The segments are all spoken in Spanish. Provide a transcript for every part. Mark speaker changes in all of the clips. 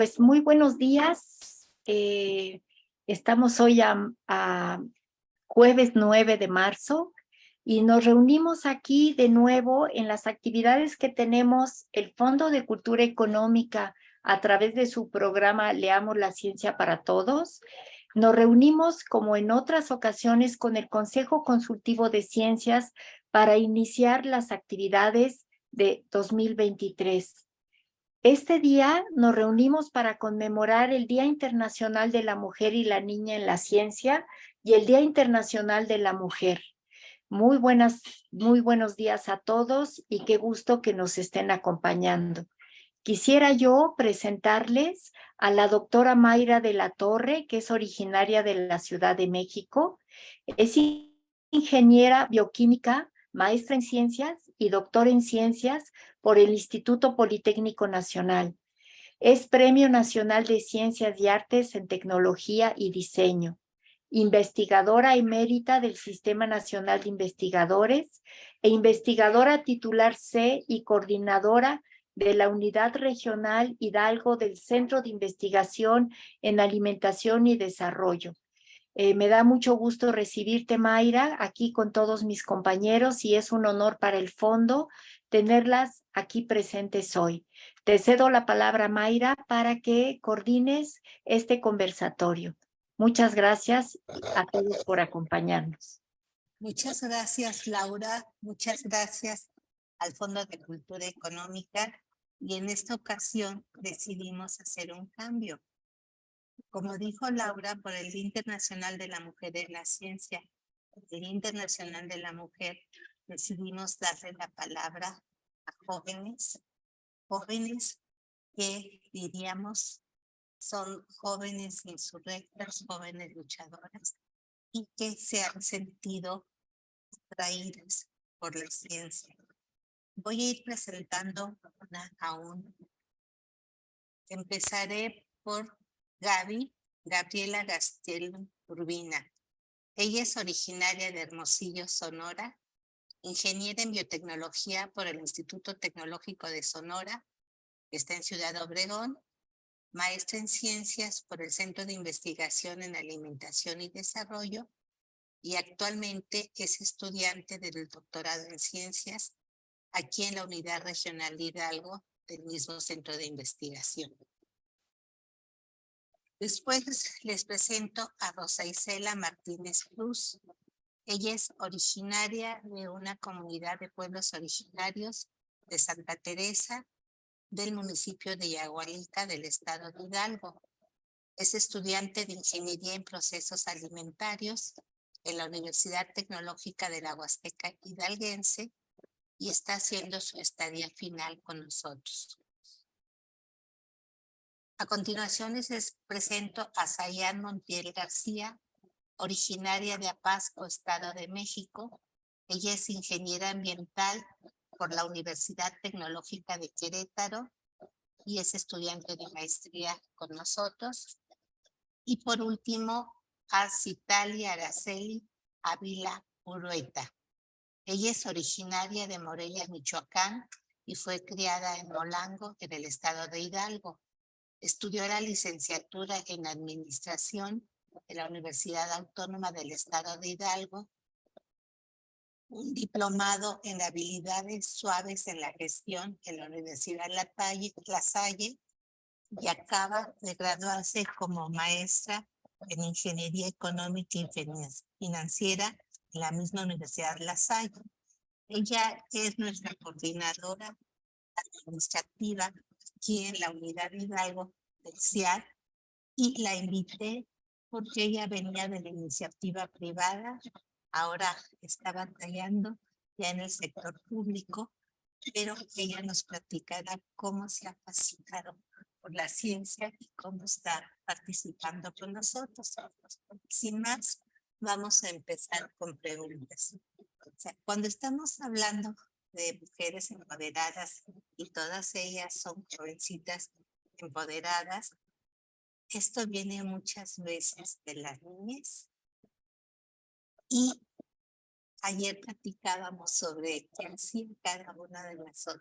Speaker 1: Pues muy buenos días. Estamos hoy a jueves 9 de marzo y nos reunimos aquí de nuevo en las actividades que tenemos el Fondo de Cultura Económica a través de su programa Leamos la Ciencia para Todos. Nos reunimos como en otras ocasiones con el Consejo Consultivo de Ciencias para iniciar las actividades de 2023. Este día nos reunimos para conmemorar el Día Internacional de la Mujer y la Niña en la Ciencia y el Día Internacional de la Mujer. Muy buenos días a todos y qué gusto que nos estén acompañando. Quisiera yo presentarles a la doctora Mayra de la Torre, que es originaria de la Ciudad de México. Es ingeniera bioquímica, maestra en ciencias y doctora en ciencias por el Instituto Politécnico Nacional. Es Premio Nacional de Ciencias y Artes en Tecnología y Diseño, investigadora emérita del Sistema Nacional de Investigadores e investigadora titular C y coordinadora de la Unidad Regional Hidalgo del Centro de Investigación en Alimentación y Desarrollo. Me da mucho gusto recibirte, Mayra, aquí con todos mis compañeros y es un honor para el fondo tenerlas aquí presentes hoy. Te cedo la palabra, Mayra, para que coordines este conversatorio. Muchas gracias a todos por acompañarnos.
Speaker 2: Muchas gracias, Laura. Muchas gracias al Fondo de Cultura Económica. Y en esta ocasión decidimos hacer un cambio. Como dijo Laura, por el Día Internacional de la Mujer en la Ciencia, el Día Internacional de la Mujer, decidimos darle la palabra a jóvenes que diríamos son jóvenes insurrectas, jóvenes luchadoras y que se han sentido atraídas por la ciencia. Voy a ir presentando una a una. Empezaré por Gabriela Gastel Urbina. Ella es originaria de Hermosillo, Sonora, ingeniera en biotecnología por el Instituto Tecnológico de Sonora, que está en Ciudad Obregón, maestra en ciencias por el Centro de Investigación en Alimentación y Desarrollo, y actualmente es estudiante del doctorado en ciencias aquí en la Unidad Regional de Hidalgo del mismo centro de investigación. Después les presento a Rosa Isela Martínez Cruz. Ella es originaria de una comunidad de pueblos originarios de Santa Teresa, del municipio de Yagualica, del estado de Hidalgo. Es estudiante de Ingeniería en Procesos Alimentarios en la Universidad Tecnológica de la Huasteca Hidalguense y está haciendo su estadía final con nosotros. A continuación les presento a Sayan Montiel García, originaria de Apasco, Estado de México. Ella es ingeniera ambiental por la Universidad Tecnológica de Querétaro y es estudiante de maestría con nosotros. Y por último, a Citali Araceli Ávila Urueta. Ella es originaria de Morelia, Michoacán, y fue criada en Molango, en el estado de Hidalgo. Estudió la licenciatura en Administración en la Universidad Autónoma del estado de Hidalgo, un diplomado en Habilidades Suaves en la Gestión en la Universidad La Salle, y acaba de graduarse como maestra en Ingeniería Económica y Financiera en la misma Universidad La Salle. Ella es nuestra coordinadora administrativa aquí en la Unidad Hidalgo del CIAD y la invité porque ella venía de la iniciativa privada, ahora está batallando ya en el sector público, pero ella nos platicará cómo se ha fascinado por la ciencia y cómo está participando con nosotros. Sin más, vamos a empezar con preguntas. O sea, cuando estamos hablando de mujeres empoderadas y todas ellas son jovencitas empoderadas, esto viene muchas veces de las niñez. Y ayer platicábamos sobre qué hacía cada una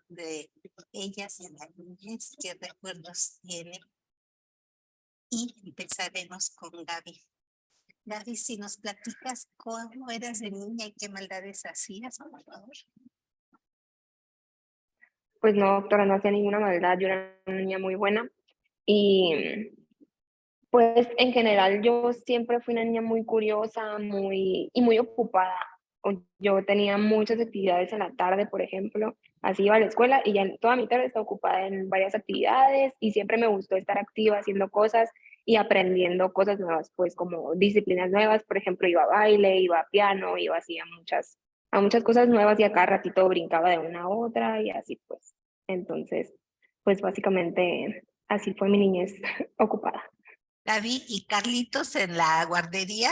Speaker 2: de ellas en la niñez, qué recuerdos tiene y empezaremos con Gaby. Gaby, si nos platicas cómo eras de niña y qué maldades hacías, por favor.
Speaker 3: Pues no, doctora, no hacía ninguna maldad, yo era una niña muy buena y pues en general yo siempre fui una niña muy curiosa y muy ocupada. Yo tenía muchas actividades en la tarde, por ejemplo, así iba a la escuela y ya toda mi tarde estaba ocupada en varias actividades y siempre me gustó estar activa haciendo cosas y aprendiendo cosas nuevas, pues como disciplinas nuevas, por ejemplo, iba a baile, iba a piano, iba así a muchas cosas nuevas y a cada ratito brincaba de una a otra y así pues. Entonces, pues básicamente así fue mi niñez ocupada.
Speaker 2: Gaby y Carlitos en la guardería.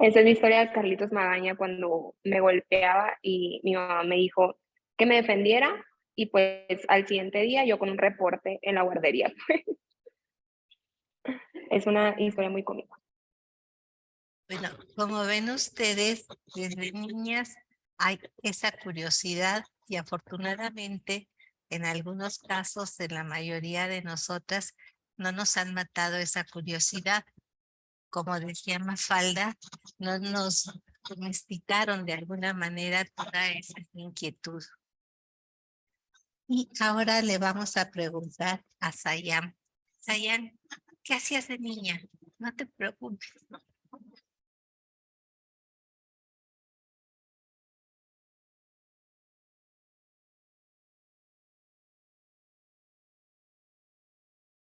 Speaker 3: Esa es la historia de Carlitos Magaña cuando me golpeaba y mi mamá me dijo que me defendiera y pues al siguiente día yo con un reporte en la guardería. Es una historia muy cómica.
Speaker 2: Bueno, como ven ustedes, desde niñas hay esa curiosidad y afortunadamente en algunos casos, en la mayoría de nosotras, no nos han matado esa curiosidad. Como decía Mafalda, no nos domesticaron de alguna manera toda esa inquietud. Y ahora le vamos a preguntar a Sayam. Sayam, ¿qué hacías de niña? No te preocupes.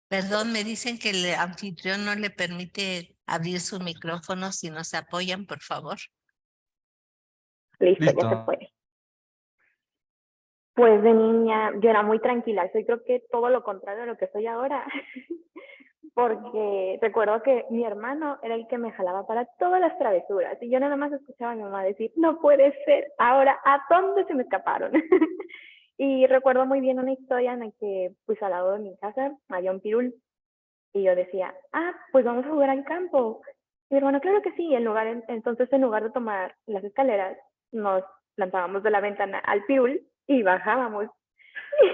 Speaker 2: Perdón, me dicen que el anfitrión no le permite abrir su micrófono. Si nos apoyan, por favor.
Speaker 3: Listo, ya se
Speaker 4: Listo.
Speaker 3: puede. Pues de niña yo era muy tranquila, soy creo que todo lo contrario de lo que soy ahora, porque recuerdo que mi hermano era el que me jalaba para todas las travesuras y yo nada más escuchaba a mi mamá decir, no puede ser, ahora, ¿a dónde se me escaparon? Y recuerdo muy bien una historia en la que pues al lado de mi casa había un pirul y yo decía, pues vamos a jugar al campo. Y mi hermano, claro que sí, entonces en lugar de tomar las escaleras, nos plantábamos de la ventana al pirul y bajábamos.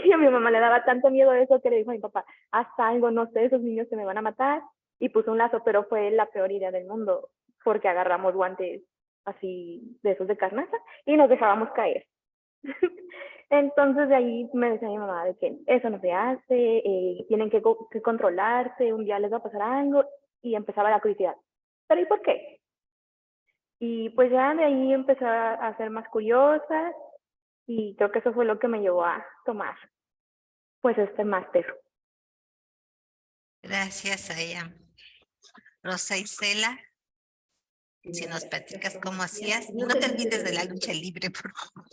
Speaker 3: Y a mi mamá le daba tanto miedo eso que le dijo a mi papá, haz algo, no sé, esos niños se me van a matar. Y puso un lazo, pero fue la peor idea del mundo, porque agarramos guantes así de esos de carnaza y nos dejábamos caer. Entonces de ahí me decía mi mamá de que eso no se hace, tienen que controlarse, un día les va a pasar algo y empezaba la curiosidad. ¿Pero y por qué? Y pues ya de ahí empecé a ser más curiosa y creo que eso fue lo que me llevó a tomar pues este máster.
Speaker 2: Gracias, Sayam. Rosa Isela, si nos platicas cómo hacías. No te olvides de la lucha libre, por favor.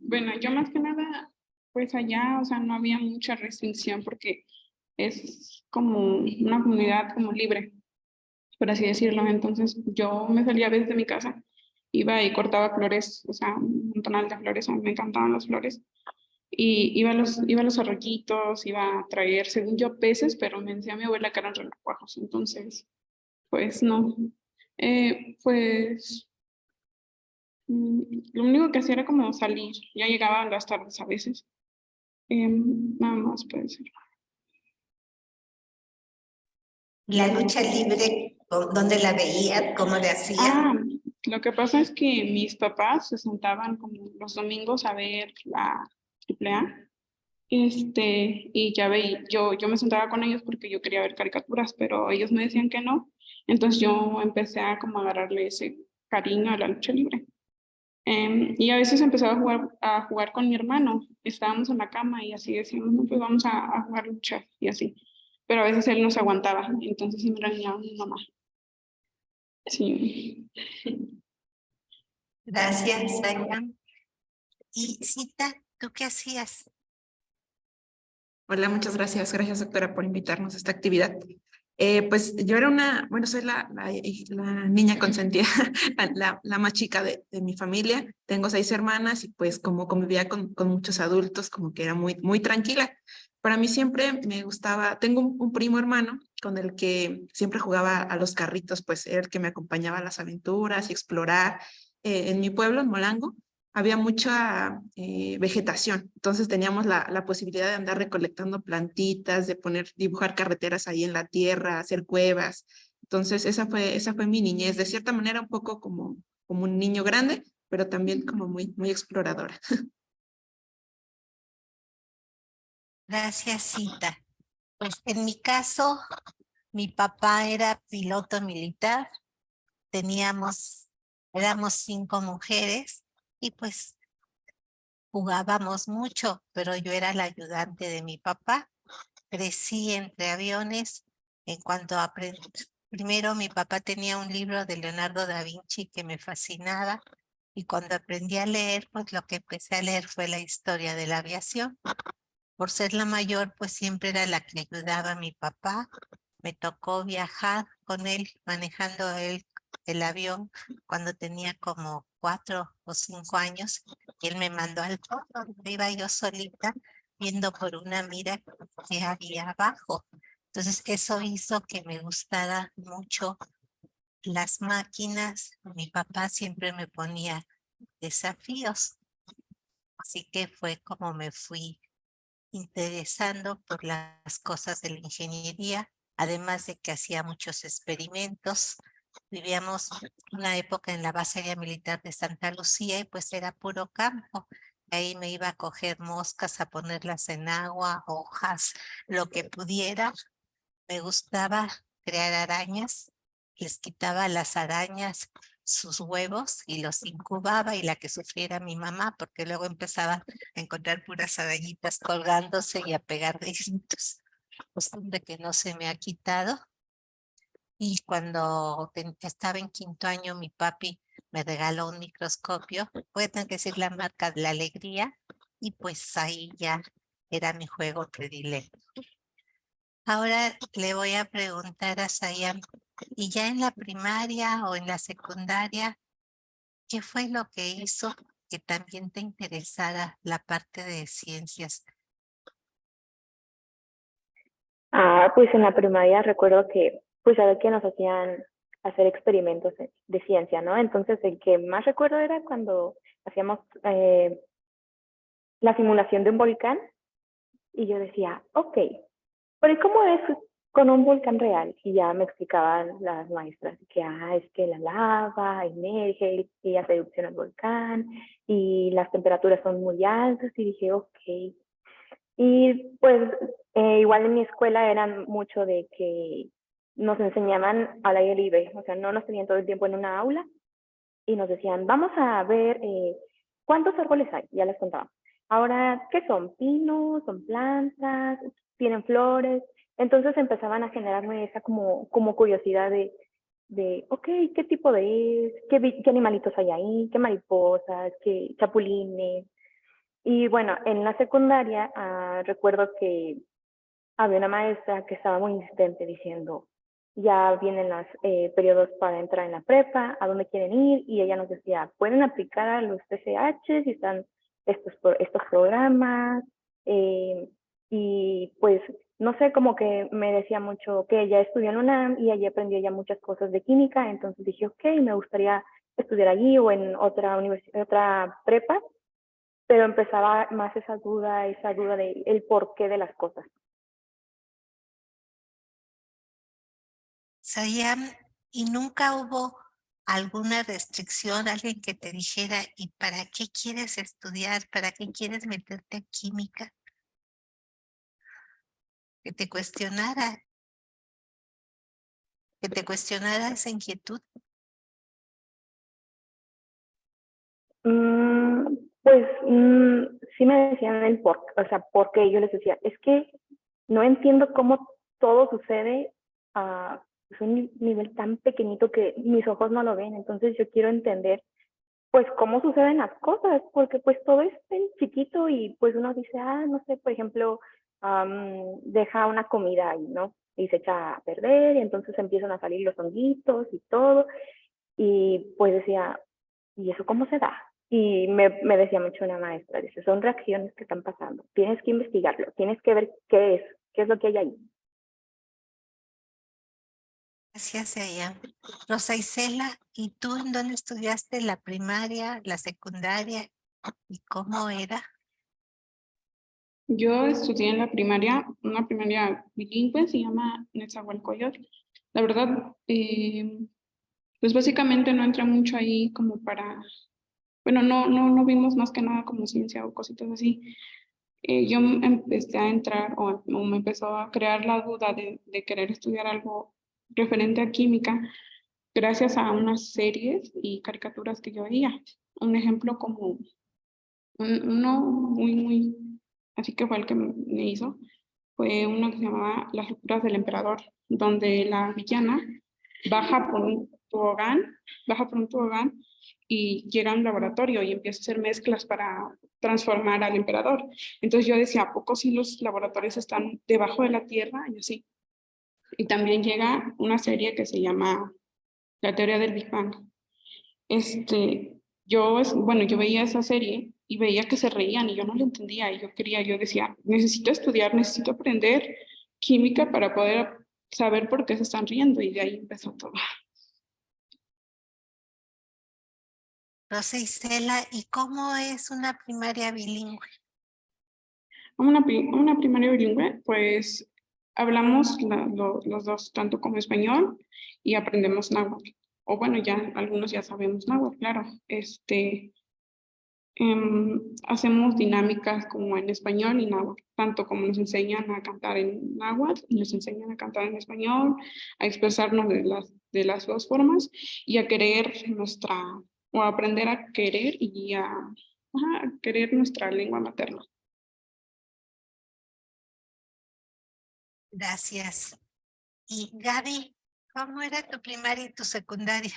Speaker 5: Bueno, yo más que nada, pues allá, o sea, no había mucha restricción porque es como una comunidad como libre, por así decirlo. Entonces yo me salía a veces de mi casa, iba y cortaba flores, o sea, un montonal de flores, a mí me encantaban las flores. Y iba a los arroyitos, iba a traer, según yo, peces, pero me decía mi abuela que eran renacuajos. Entonces, pues no. Pues lo único que hacía era como salir, ya llegaban las tardes a veces. Nada más puede ser.
Speaker 2: La lucha libre, ¿dónde la veías? ¿Cómo le hacían?
Speaker 5: Lo que pasa es que mis papás se sentaban como los domingos a ver la AAA. Y ya veía, yo me sentaba con ellos porque yo quería ver caricaturas, pero ellos me decían que no. Entonces yo empecé a como agarrarle ese cariño a la lucha libre. Y a veces empezaba a jugar con mi hermano. Estábamos en la cama y así decíamos, no, pues vamos a jugar lucha y así. Pero a veces él no se aguantaba, entonces sí me regañaba mi mamá. Sí.
Speaker 2: Gracias, Sayam. Y Cita, ¿tú qué hacías?
Speaker 6: Hola, muchas gracias. Gracias, doctora, por invitarnos a esta actividad. Pues yo era bueno, soy la niña consentida, la más chica de mi familia. Tengo 6 hermanas y pues como convivía con muchos adultos, como que era muy tranquila. Para mí siempre me gustaba, tengo un primo hermano con el que siempre jugaba a los carritos, pues era el que me acompañaba a las aventuras y explorar en mi pueblo, en Molango. había mucha vegetación, entonces teníamos la posibilidad de andar recolectando plantitas, de dibujar carreteras ahí en la tierra, hacer cuevas. Entonces esa fue mi niñez, de cierta manera un poco como un niño grande, pero también como muy exploradora.
Speaker 2: Gracias, Cita. Pues en mi caso, mi papá era piloto militar, éramos 5 mujeres y pues jugábamos mucho, pero yo era la ayudante de mi papá. Crecí entre aviones en cuanto aprendí. Primero mi papá tenía un libro de Leonardo da Vinci que me fascinaba y cuando aprendí a leer, pues lo que empecé a leer fue la historia de la aviación. Por ser la mayor, pues siempre era la que ayudaba a mi papá. Me tocó viajar con él, manejando el avión cuando tenía como 4 o 5 años. Y él me mandó al fondo, donde iba yo solita, viendo por una mira que había abajo. Entonces eso hizo que me gustara mucho las máquinas. Mi papá siempre me ponía desafíos. Así que fue como me fui interesando por las cosas de la ingeniería, además de que hacía muchos experimentos. Vivíamos una época en la base aérea militar de Santa Lucía y pues era puro campo. Ahí me iba a coger moscas, a ponerlas en agua, hojas, lo que pudiera. Me gustaba crear arañas, les quitaba a las arañas sus huevos y los incubaba y la que sufriera mi mamá, porque luego empezaba a encontrar puras arañitas colgándose y a pegar gritos, costumbre que no se me ha quitado. Y cuando estaba en 5.º año, mi papi me regaló un microscopio, voy a tener que decir la marca de la Alegría, y pues ahí ya era mi juego predilecto. Ahora le voy a preguntar a Sayam, ¿y ya en la primaria o en la secundaria, qué fue lo que hizo que también te interesara la parte de ciencias?
Speaker 3: Pues en la primaria recuerdo que, pues a ver que nos hacían hacer experimentos de ciencia, ¿no? Entonces el que más recuerdo era cuando hacíamos la simulación de un volcán y yo decía, ok, pero ¿cómo es con un volcán real? Y ya me explicaban las maestras que es que la lava emerge y hace erupción el volcán y las temperaturas son muy altas y dije, ok. Y pues igual en mi escuela eran mucho de que nos enseñaban al aire libre, o sea, no nos tenían todo el tiempo en una aula y nos decían, vamos a ver cuántos árboles hay, ya les contaba. Ahora, ¿qué son? ¿Pinos? ¿Son plantas? ¿Tienen flores? Entonces empezaban a generarme esa como curiosidad ok, ¿qué tipo es? ¿Qué animalitos hay ahí? ¿Qué mariposas? ¿Qué chapulines? Y bueno, en la secundaria recuerdo que había una maestra que estaba muy insistente diciendo, ya vienen los periodos para entrar en la prepa, ¿a dónde quieren ir? Y ella nos decía, pueden aplicar a los TCH si están estos programas. Y pues, no sé, como que me decía mucho que ella estudió en UNAM y allí aprendió ya muchas cosas de química, entonces dije, ok, me gustaría estudiar allí o en otra universidad, otra prepa, pero empezaba más esa duda de el porqué de las cosas.
Speaker 2: Sayam, ¿y nunca hubo alguna restricción, alguien que te dijera, ¿y para qué quieres estudiar? ¿Para qué quieres meterte a química? Que te cuestionara esa inquietud.
Speaker 3: Pues sí me decían el por, o sea, porque yo les decía, es que no entiendo cómo todo sucede a un nivel tan pequeñito que mis ojos no lo ven, entonces yo quiero entender pues cómo suceden las cosas, porque pues todo es tan chiquito y pues uno dice, no sé, por ejemplo, deja una comida ahí, ¿no? Y se echa a perder y entonces empiezan a salir los honguitos y todo, y pues decía, ¿y eso cómo se da? Y me decía mucho una maestra, dice, son reacciones que están pasando, tienes que investigarlo, tienes que ver qué es lo que hay ahí.
Speaker 2: Gracias, Sayam. Rosa Isela, ¿y tú en dónde estudiaste la primaria, la secundaria ¿Y cómo era?
Speaker 5: Yo estudié en la primaria, una primaria bilingüe, se llama Nezahualcóyotl. La verdad, pues básicamente no entré mucho ahí como para, bueno, no vimos más que nada como ciencia o cositas así. Yo empecé a entrar o me empezó a crear la duda de querer estudiar algo referente a química gracias a unas series y caricaturas que yo veía. Un ejemplo como uno muy, así que fue el que me hizo, fue uno que se llamaba Las locuras del emperador, donde la villana baja por un tobogán, baja por un tobogán y llega a un laboratorio y empieza a hacer mezclas para transformar al emperador. Entonces yo decía, ¿a poco si los laboratorios están debajo de la tierra? Y así. Y también llega una serie que se llama La teoría del Big Bang. Yo veía esa serie y veía que se reían y yo no lo entendía y yo decía, necesito estudiar, necesito aprender química para poder saber por qué se están riendo y de ahí empezó todo.
Speaker 2: Rosa Isela, ¿y cómo es una primaria bilingüe?
Speaker 5: Una primaria bilingüe, pues hablamos los dos, tanto como español y aprendemos náhuatl. O bueno, ya algunos ya sabemos náhuatl, claro. Hacemos dinámicas como en español y náhuatl, tanto como nos enseñan a cantar en náhuatl, nos enseñan a cantar en español, a expresarnos de las dos formas y a querer o a aprender a querer y a querer nuestra lengua materna.
Speaker 2: Gracias. Y Gaby, ¿cómo era tu primaria y tu secundaria?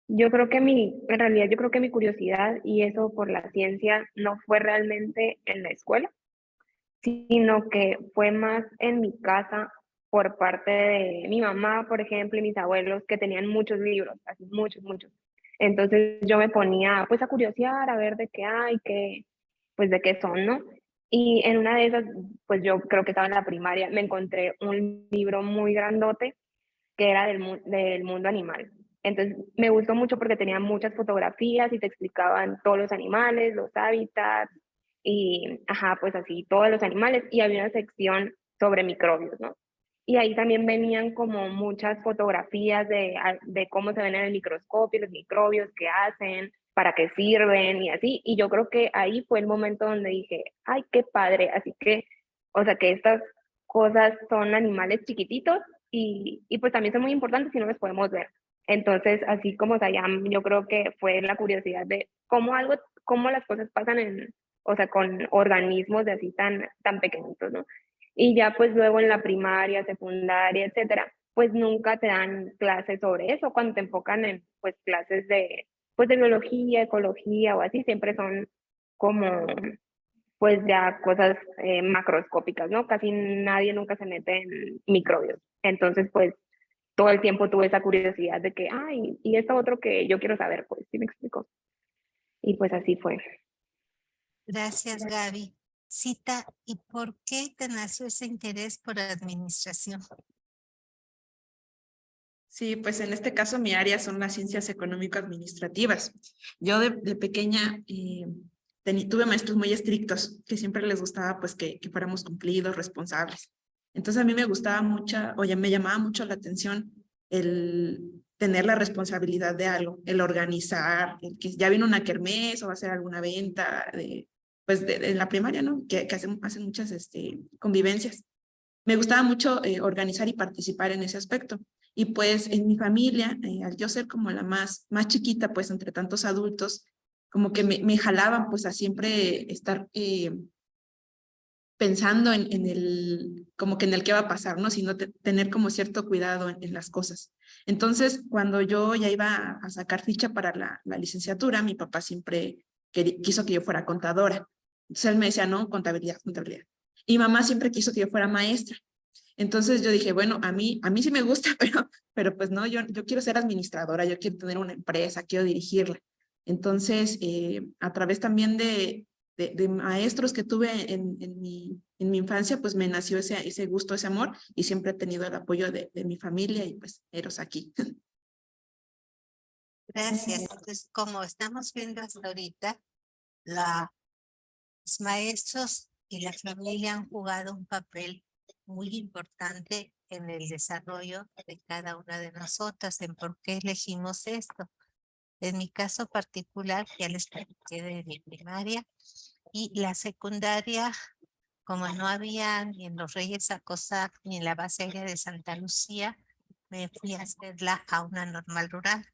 Speaker 3: Yo creo que en realidad yo creo que mi curiosidad y eso por la ciencia no fue realmente en la escuela, sino que fue más en mi casa por parte de mi mamá, por ejemplo, y mis abuelos que tenían muchos libros, así muchos. Entonces yo me ponía pues a curiosear, a ver de qué hay, pues de qué son, ¿no? Y en una de esas, pues yo creo que estaba en la primaria, me encontré un libro muy grandote que era del mundo animal. Entonces me gustó mucho porque tenía muchas fotografías y te explicaban todos los animales, los hábitats y, ajá, pues así, todos los animales y había una sección sobre microbios, ¿no? Y ahí también venían como muchas fotografías de cómo se ven en el microscopio, los microbios, qué hacen, para qué sirven y así. Y yo creo que ahí fue el momento donde dije, ay, qué padre. Así que, o sea, que estas cosas son animales chiquititos y pues también son muy importantes y no los podemos ver. Entonces, así como Sayam, yo creo que fue la curiosidad de cómo las cosas pasan o sea, con organismos de así tan pequeñitos, ¿no? Y ya pues luego en la primaria, secundaria, etcétera, pues nunca te dan clases sobre eso, cuando te enfocan en pues clases pues de biología, ecología o así, siempre son como pues ya cosas macroscópicas, ¿no? Casi nadie nunca se mete en microbios. Entonces, pues todo el tiempo tuve esa curiosidad de que, ay, y esto otro que yo quiero saber, pues, ¿sí me explico? Y pues así fue.
Speaker 2: Gracias, Gaby. Cita, ¿y por qué te nació ese interés por administración?
Speaker 6: Sí, pues en este caso mi área son las ciencias económico-administrativas. Yo de pequeña tuve maestros muy estrictos que siempre les gustaba pues que fuéramos cumplidos, responsables. Entonces a mí me gustaba mucho, oye, me llamaba mucho la atención el tener la responsabilidad de algo, el organizar, el que ya viene una kermés o va a hacer alguna venta pues en la primaria, ¿no? Que hacen muchas convivencias. Me gustaba mucho organizar y participar en ese aspecto. Y pues en mi familia, al yo ser como la más chiquita, pues entre tantos adultos, como que me jalaban pues a siempre estar pensando como que en el qué va a pasar, ¿no? Sino tener como cierto cuidado en las cosas. Entonces, cuando yo ya iba a sacar ficha para la licenciatura, mi papá siempre quiso que yo fuera contadora. Entonces él me decía, no, contabilidad. Y mamá siempre quiso que yo fuera maestra. Entonces yo dije, bueno, a mí sí me gusta, pero pues no, yo quiero ser administradora, yo quiero tener una empresa, quiero dirigirla. Entonces, a través también de de maestros que tuve en mi infancia, pues me nació ese gusto, ese amor, y siempre he tenido el apoyo de mi familia y pues eros aquí.
Speaker 2: Gracias. Entonces, como estamos viendo hasta ahorita, los maestros y la familia han jugado un papel muy importante en el desarrollo de cada una de nosotras, en por qué elegimos esto. En mi caso particular, ya les platiqué de mi primaria y la secundaria, como no había ni en los Reyes Acosac ni en la base aérea de Santa Lucía, me fui a hacerla a una normal rural.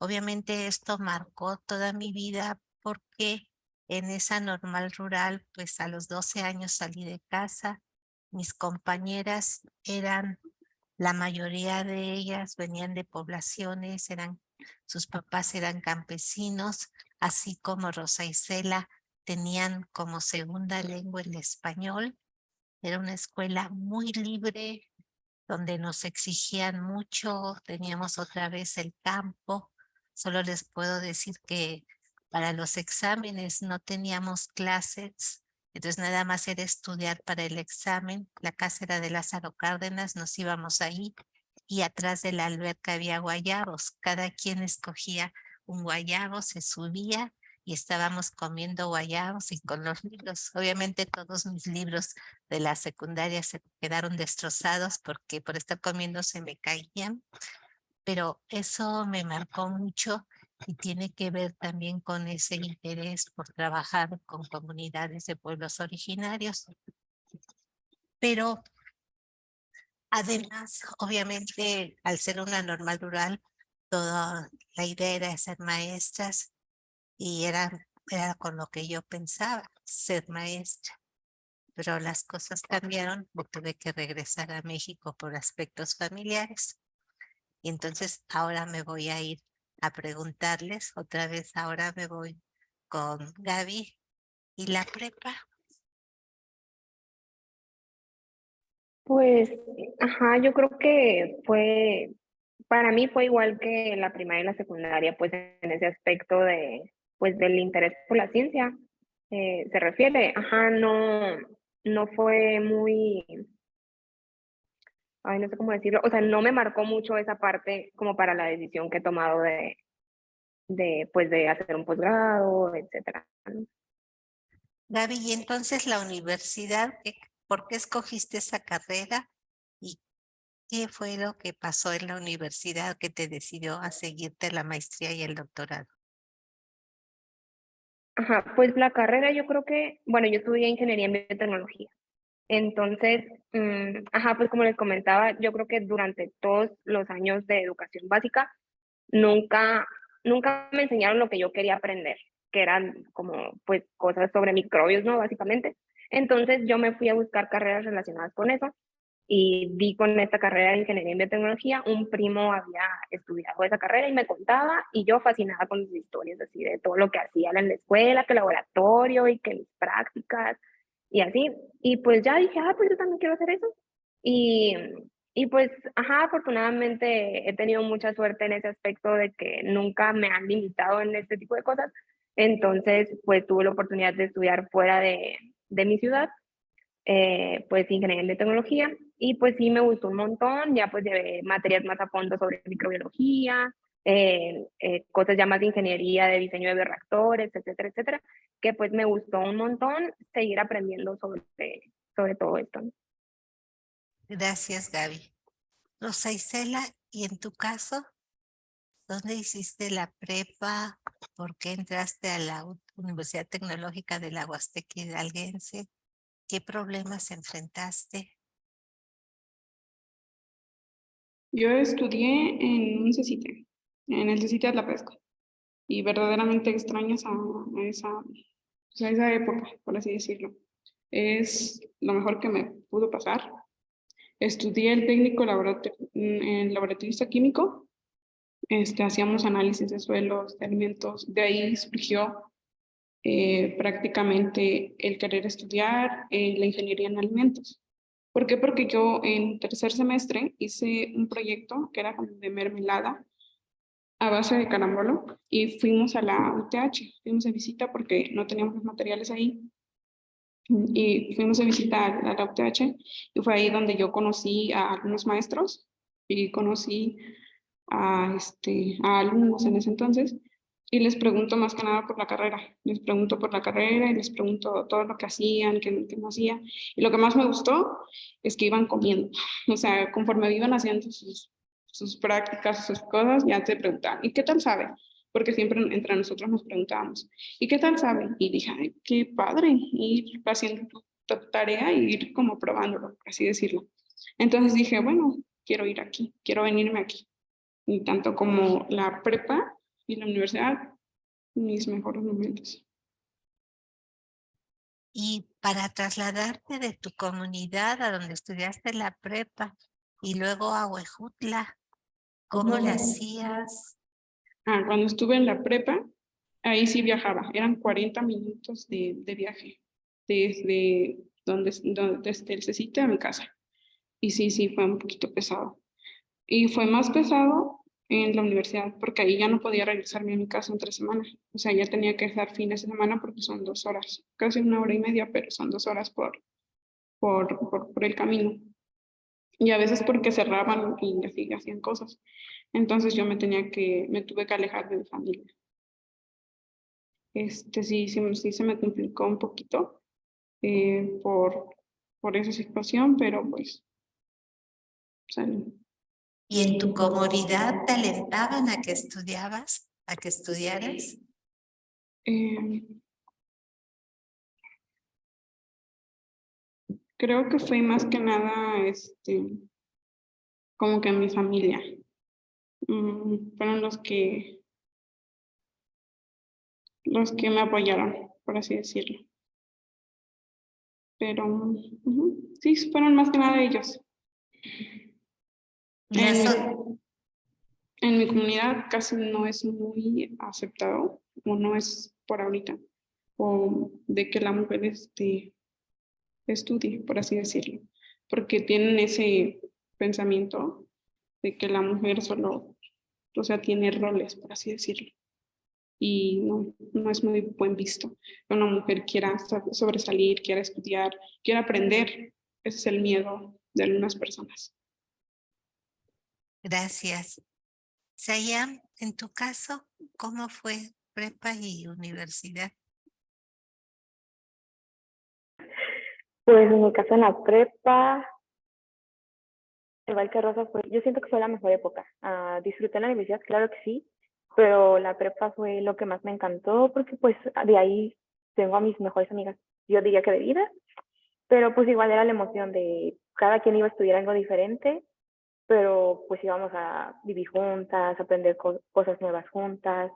Speaker 2: Obviamente esto marcó toda mi vida porque en esa normal rural, pues a los 12 años salí de casa. Mis compañeras la mayoría de ellas venían de poblaciones, sus papás eran campesinos, así como Rosa Isela tenían como segunda lengua el español. Era una escuela muy libre, donde nos exigían mucho, teníamos otra vez el campo. Solo les puedo decir que para los exámenes no teníamos clases, entonces nada más era estudiar para el examen. La casa era de Lázaro Cárdenas, nos íbamos ahí y atrás de la alberca había guayabos. Cada quien escogía un guayabo, se subía y estábamos comiendo guayabos y con los libros. Obviamente todos mis libros de la secundaria se quedaron destrozados porque por estar comiendo se me caían, pero eso me marcó mucho y tiene que ver también con ese interés por trabajar con comunidades de pueblos originarios. Pero además, obviamente, al ser una normal rural, toda la idea era ser maestras y era con lo que yo pensaba, ser maestra. Pero las cosas cambiaron, me tuve que regresar a México por aspectos familiares. Y entonces ahora me voy a ir a preguntarles, otra vez ahora me voy con Gaby y la prepa.
Speaker 3: Pues, ajá, yo creo que para mí fue igual que la primaria y la secundaria, pues en ese aspecto pues del interés por la ciencia, se refiere, ajá, no fue muy, ay, no sé cómo decirlo, o sea, no me marcó mucho esa parte como para la decisión que he tomado pues de hacer un posgrado, etcétera.
Speaker 2: Gaby, y entonces la universidad, ¿por qué escogiste esa carrera? ¿Y qué fue lo que pasó en la universidad que te decidió a seguirte la maestría y el doctorado?
Speaker 3: Ajá, pues la carrera yo creo que, bueno, yo estudié ingeniería en biotecnología. Entonces, ajá, pues como les comentaba, yo creo que durante todos los años de educación básica, nunca, nunca me enseñaron lo que yo quería aprender, que eran como pues cosas sobre microbios, ¿no? Básicamente. Entonces yo me fui a buscar carreras relacionadas con eso y vi con esta carrera de ingeniería en biotecnología, un primo había estudiado esa carrera y me contaba y yo fascinada con sus historias así de todo lo que hacían en la escuela, que el laboratorio y que mis prácticas y así. Y pues ya dije, pues yo también quiero hacer eso. Y, y pues, ajá, afortunadamente he tenido mucha suerte en ese aspecto de que nunca me han limitado en este tipo de cosas. Entonces, pues tuve la oportunidad de estudiar fuera de mi ciudad, pues ingeniería de tecnología, y pues sí me gustó un montón. Ya pues llevé materias más a fondo sobre microbiología, cosas ya más de ingeniería de diseño de bioreactores, etcétera, etcétera, que pues me gustó un montón seguir aprendiendo sobre todo esto.
Speaker 2: Gracias, Gaby. Rosa Isela, ¿y en tu caso? ¿Dónde hiciste la prepa? ¿Por qué entraste a la Universidad Tecnológica de la Huasteca Hidalguense? ¿Qué problemas enfrentaste?
Speaker 5: Yo estudié en un CECITE, en el CECITE Atlapesco, y verdaderamente extraño esa época, por así decirlo. Es lo mejor que me pudo pasar. Estudié el técnico en laboratorista químico. Hacíamos análisis de suelos, de alimentos. De ahí surgió prácticamente el querer estudiar la ingeniería en alimentos. ¿Por qué? Porque yo en tercer semestre hice un proyecto que era como de mermelada a base de carambolo y fuimos a la UTH, fuimos de visita porque no teníamos los materiales ahí. Y fuimos a visitar a la UTH y fue ahí donde yo conocí a algunos maestros y conocí a alumnos en ese entonces y les pregunto más que nada por la carrera. Les pregunto por la carrera y les pregunto todo lo que hacían, qué no hacían. Y lo que más me gustó es que iban comiendo. O sea, conforme iban haciendo sus prácticas, sus cosas, ya te preguntaban, ¿y qué tal sabe? Porque siempre entre nosotros nos preguntábamos, ¿y qué tal sabe? Y dije, ay, qué padre, ir haciendo tu tarea y ir como probándolo, por así decirlo. Entonces dije, bueno, quiero ir aquí, quiero venirme aquí. Y tanto como la prepa y la universidad, mis mejores momentos.
Speaker 2: Y para trasladarte de tu comunidad a donde estudiaste la prepa y luego a Huejutla, ¿cómo le hacías?
Speaker 5: Cuando estuve en la prepa, ahí sí viajaba, eran 40 minutos de viaje, desde desde el CECITE a mi casa. Y sí, fue un poquito pesado. Y fue más pesado en la universidad, porque ahí ya no podía regresarme a mi casa entre semana. O sea, ya tenía que estar fines de semana porque son 2 horas, casi 1 hora y media, pero son 2 horas por el camino. Y a veces porque cerraban y así hacían cosas. Entonces yo me tuve que alejar de mi familia. Sí se me complicó un poquito eh, por, por esa situación, pero pues salió.
Speaker 2: ¿Y en tu comunidad te alentaban a que estudiabas, a que estudiaras?
Speaker 5: Eh, Creo que fue más que nada, como que mi familia. Fueron los que me apoyaron, por así decirlo. Pero sí, fueron más que nada ellos.
Speaker 2: Y
Speaker 5: En
Speaker 2: eso,
Speaker 5: mi, en mi comunidad casi no es muy aceptado, o no es por ahorita, o de que la mujer estudie, por así decirlo, porque tienen ese pensamiento de que la mujer solo, o sea, tiene roles, por así decirlo, y no es muy buen visto que una mujer quiera sobresalir, quiera estudiar, quiera aprender. Ese es el miedo de algunas personas.
Speaker 2: gracias. Sayam, en tu caso, ¿cómo fue prepa y universidad?
Speaker 3: Pues en mi caso en la prepa, igual que Rosa, yo siento que fue la mejor época. Disfruté la universidad, claro que sí, pero la prepa fue lo que más me encantó porque pues de ahí tengo a mis mejores amigas, yo diría que de vida, pero pues igual era la emoción de cada quien iba a estudiar algo diferente, pero pues íbamos a vivir juntas, aprender cosas nuevas juntas.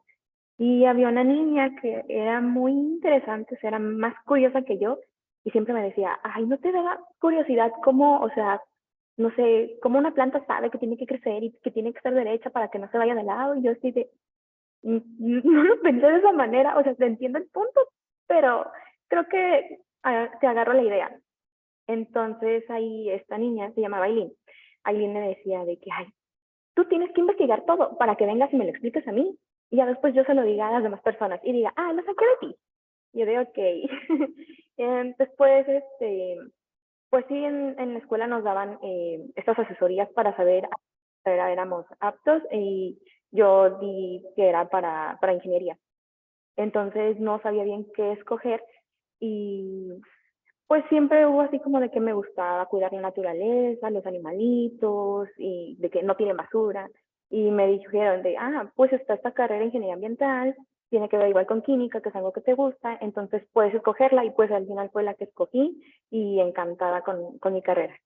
Speaker 3: Y había una niña que era muy interesante, o sea, era más curiosa que yo, y siempre me decía, ay, ¿no te da curiosidad cómo, o sea, no sé, cómo una planta sabe que tiene que crecer y que tiene que estar derecha para que no se vaya de lado? Y yo así de, no lo pensé de esa manera, o sea, te entiendo el punto, pero creo que te agarro la idea. Entonces ahí esta niña se llamaba Aileen. Aileen me decía de que, ay, tú tienes que investigar todo para que vengas y me lo expliques a mí. Y ya después yo se lo diga a las demás personas y diga, lo saqué de ti. Y yo digo, ok. Después, pues sí, en la escuela nos daban estas asesorías para saber si éramos aptos y yo di que era para ingeniería. Entonces no sabía bien qué escoger y pues siempre hubo así como de que me gustaba cuidar la naturaleza, los animalitos y de que no tiene basura. Y me dijeron de, pues está esta carrera de ingeniería ambiental, tiene que ver igual con química, que es algo que te gusta, entonces puedes escogerla y pues al final fue la que escogí y encantada con mi carrera.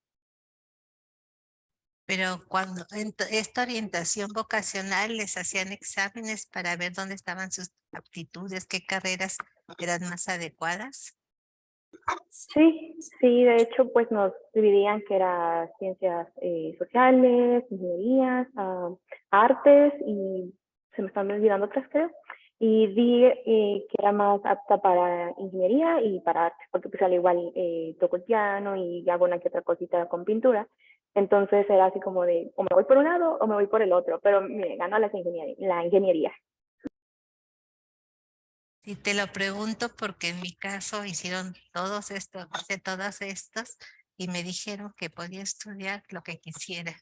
Speaker 2: Pero cuando en esta orientación vocacional les hacían exámenes para ver dónde estaban sus aptitudes, qué carreras eran más adecuadas.
Speaker 3: Sí, de hecho pues nos dividían que era ciencias sociales, ingenierías, artes y se me están olvidando otras creo. Y vi que era más apta para ingeniería y para artes, porque pues al igual toco el piano y hago una que otra cosita con pintura, Entonces era así como de, o me voy por un lado o me voy por el otro, pero me ganó la ingeniería.
Speaker 2: Y te lo pregunto porque en mi caso hicieron todos estos, hice todas estas y me dijeron que podía estudiar lo que quisiera.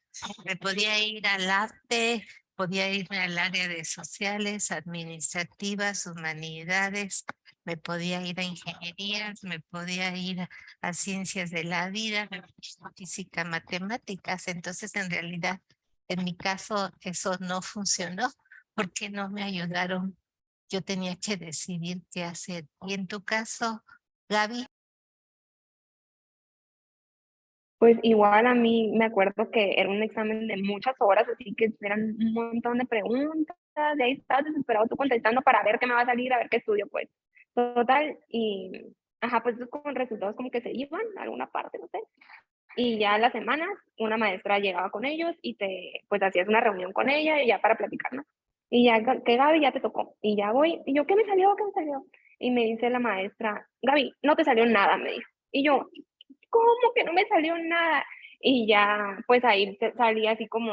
Speaker 2: Me podía ir al arte, podía irme al área de sociales, administrativas, humanidades, me podía ir a ingenierías, me podía ir a ciencias de la vida, física, matemáticas. Entonces, en realidad, en mi caso, eso no funcionó porque no me ayudaron. Yo tenía que decidir qué hacer. Y en tu caso, Gaby,
Speaker 4: Pues igual a mí me acuerdo que era un examen de muchas horas, así que eran un montón de preguntas, de ahí estás desesperado tú contestando para ver qué me va a salir, a ver qué estudio, pues. Total, y ajá, pues con resultados como que se iban a alguna parte, no sé. Y ya a las semanas una maestra llegaba con ellos y pues hacías una reunión con ella y ya para platicar, ¿no? Y ya que Gaby ya te tocó. Y ya voy, y yo, ¿qué me salió? ¿Qué me salió? Y me dice la maestra, Gaby, no te salió nada, me dijo. Y yo, ¿cómo que no me salió nada? Y ya, pues ahí salía así como,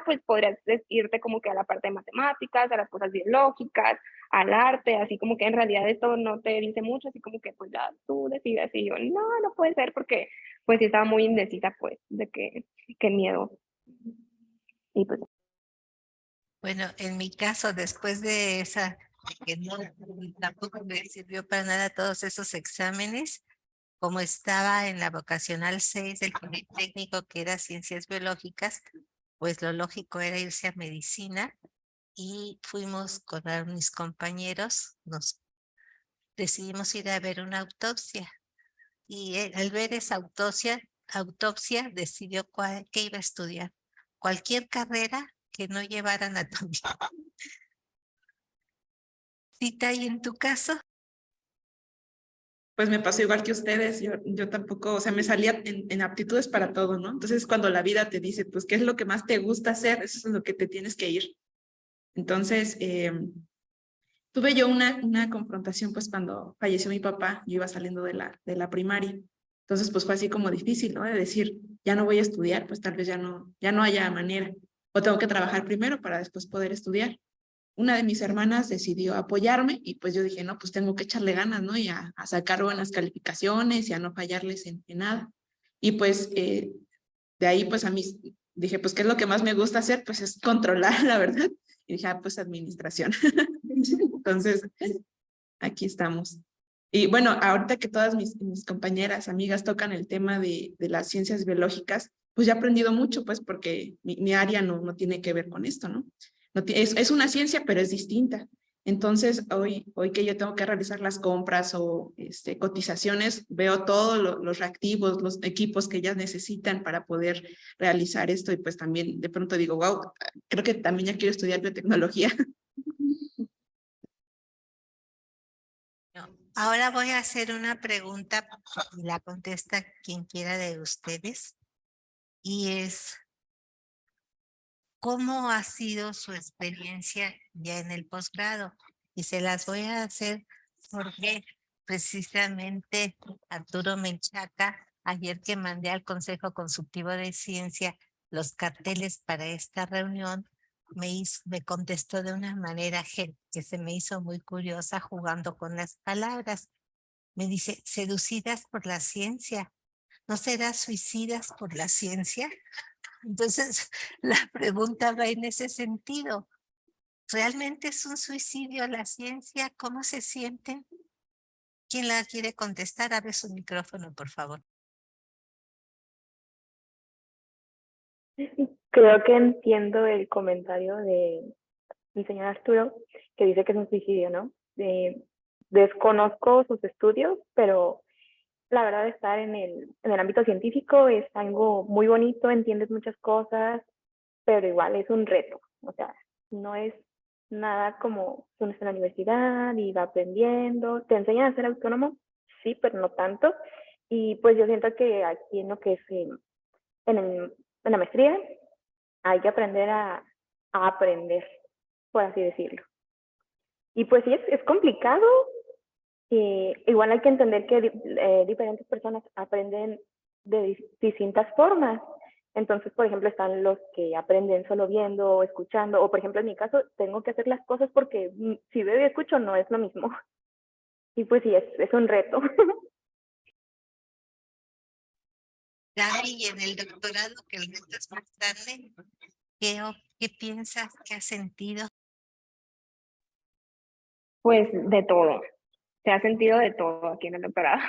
Speaker 4: pues podrías irte como que a la parte de matemáticas, a las cosas biológicas, al arte, así como que en realidad esto no te dice mucho, así como que pues ya tú decides. Y yo, no puede ser porque pues sí estaba muy indecisa, pues, de qué miedo. Y pues
Speaker 2: bueno, en mi caso, después de esa, que no, tampoco me sirvió para nada todos esos exámenes, como estaba en la vocacional 6 del Politécnico, que era ciencias biológicas, pues lo lógico era irse a medicina y fuimos con mis compañeros, nos decidimos ir a ver una autopsia y al ver esa autopsia decidió qué iba a estudiar. Cualquier carrera que no llevara anatomía. Cita, ¿y en tu caso?
Speaker 6: Pues me pasó igual que ustedes, yo tampoco, o sea, me salía en aptitudes para todo, ¿no? Entonces cuando la vida te dice, pues, ¿qué es lo que más te gusta hacer? Eso es lo que te tienes que ir. Entonces, tuve yo una confrontación, pues, cuando falleció mi papá, yo iba saliendo de la primaria. Entonces, pues, fue así como difícil, ¿no? De decir, ya no voy a estudiar, pues, tal vez ya no haya manera. O tengo que trabajar primero para después poder estudiar. Una de mis hermanas decidió apoyarme y pues yo dije, no, pues tengo que echarle ganas, ¿no? Y a sacar buenas calificaciones y a no fallarles en nada. Y pues de ahí pues a mí dije, pues ¿qué es lo que más me gusta hacer? Pues es controlar, la verdad. Y dije, pues administración. Entonces, aquí estamos. Y bueno, ahorita que todas mis compañeras, amigas tocan el tema de las ciencias biológicas, pues ya he aprendido mucho, pues porque mi área no tiene que ver con esto, ¿no? Es una ciencia, pero es distinta. Entonces, hoy que yo tengo que realizar las compras o cotizaciones, veo todos los reactivos, los equipos que ellas necesitan para poder realizar esto y pues también de pronto digo, wow, creo que también ya quiero estudiar biotecnología.
Speaker 2: No. Ahora voy a hacer una pregunta y la contesta quien quiera de ustedes. Y es, ¿cómo ha sido su experiencia ya en el posgrado? Y se las voy a hacer porque precisamente Arturo Menchaca, ayer que mandé al Consejo Consultivo de Ciencia los carteles para esta reunión, me contestó de una manera que se me hizo muy curiosa jugando con las palabras. Me dice, seducidas por la ciencia. ¿No será suicidas por la ciencia? Entonces, la pregunta va en ese sentido. ¿Realmente es un suicidio la ciencia? ¿Cómo se sienten? ¿Quién la quiere contestar? Abre su micrófono, por favor.
Speaker 3: Creo que entiendo el comentario del señor Arturo, que dice que es un suicidio, ¿no? Desconozco sus estudios, pero la verdad estar en el ámbito científico es algo muy bonito, entiendes muchas cosas, pero igual es un reto. O sea, no es nada como uno está en la universidad y va aprendiendo. ¿Te enseñan a ser autónomo? Sí, pero no tanto. Y pues yo siento que aquí en lo que es en la maestría hay que aprender a aprender, por así decirlo. Y pues sí, es complicado. Igual hay que entender que diferentes personas aprenden de distintas formas. Entonces, por ejemplo, están los que aprenden solo viendo o escuchando, o por ejemplo, en mi caso, tengo que hacer las cosas porque si veo y escucho no es lo mismo. Y pues sí, es un reto.
Speaker 2: Gaby, y en el doctorado, que el reto es más grande, ¿qué piensas? ¿Qué has sentido?
Speaker 4: Pues de todo. Se ha sentido de todo aquí en el doctorado.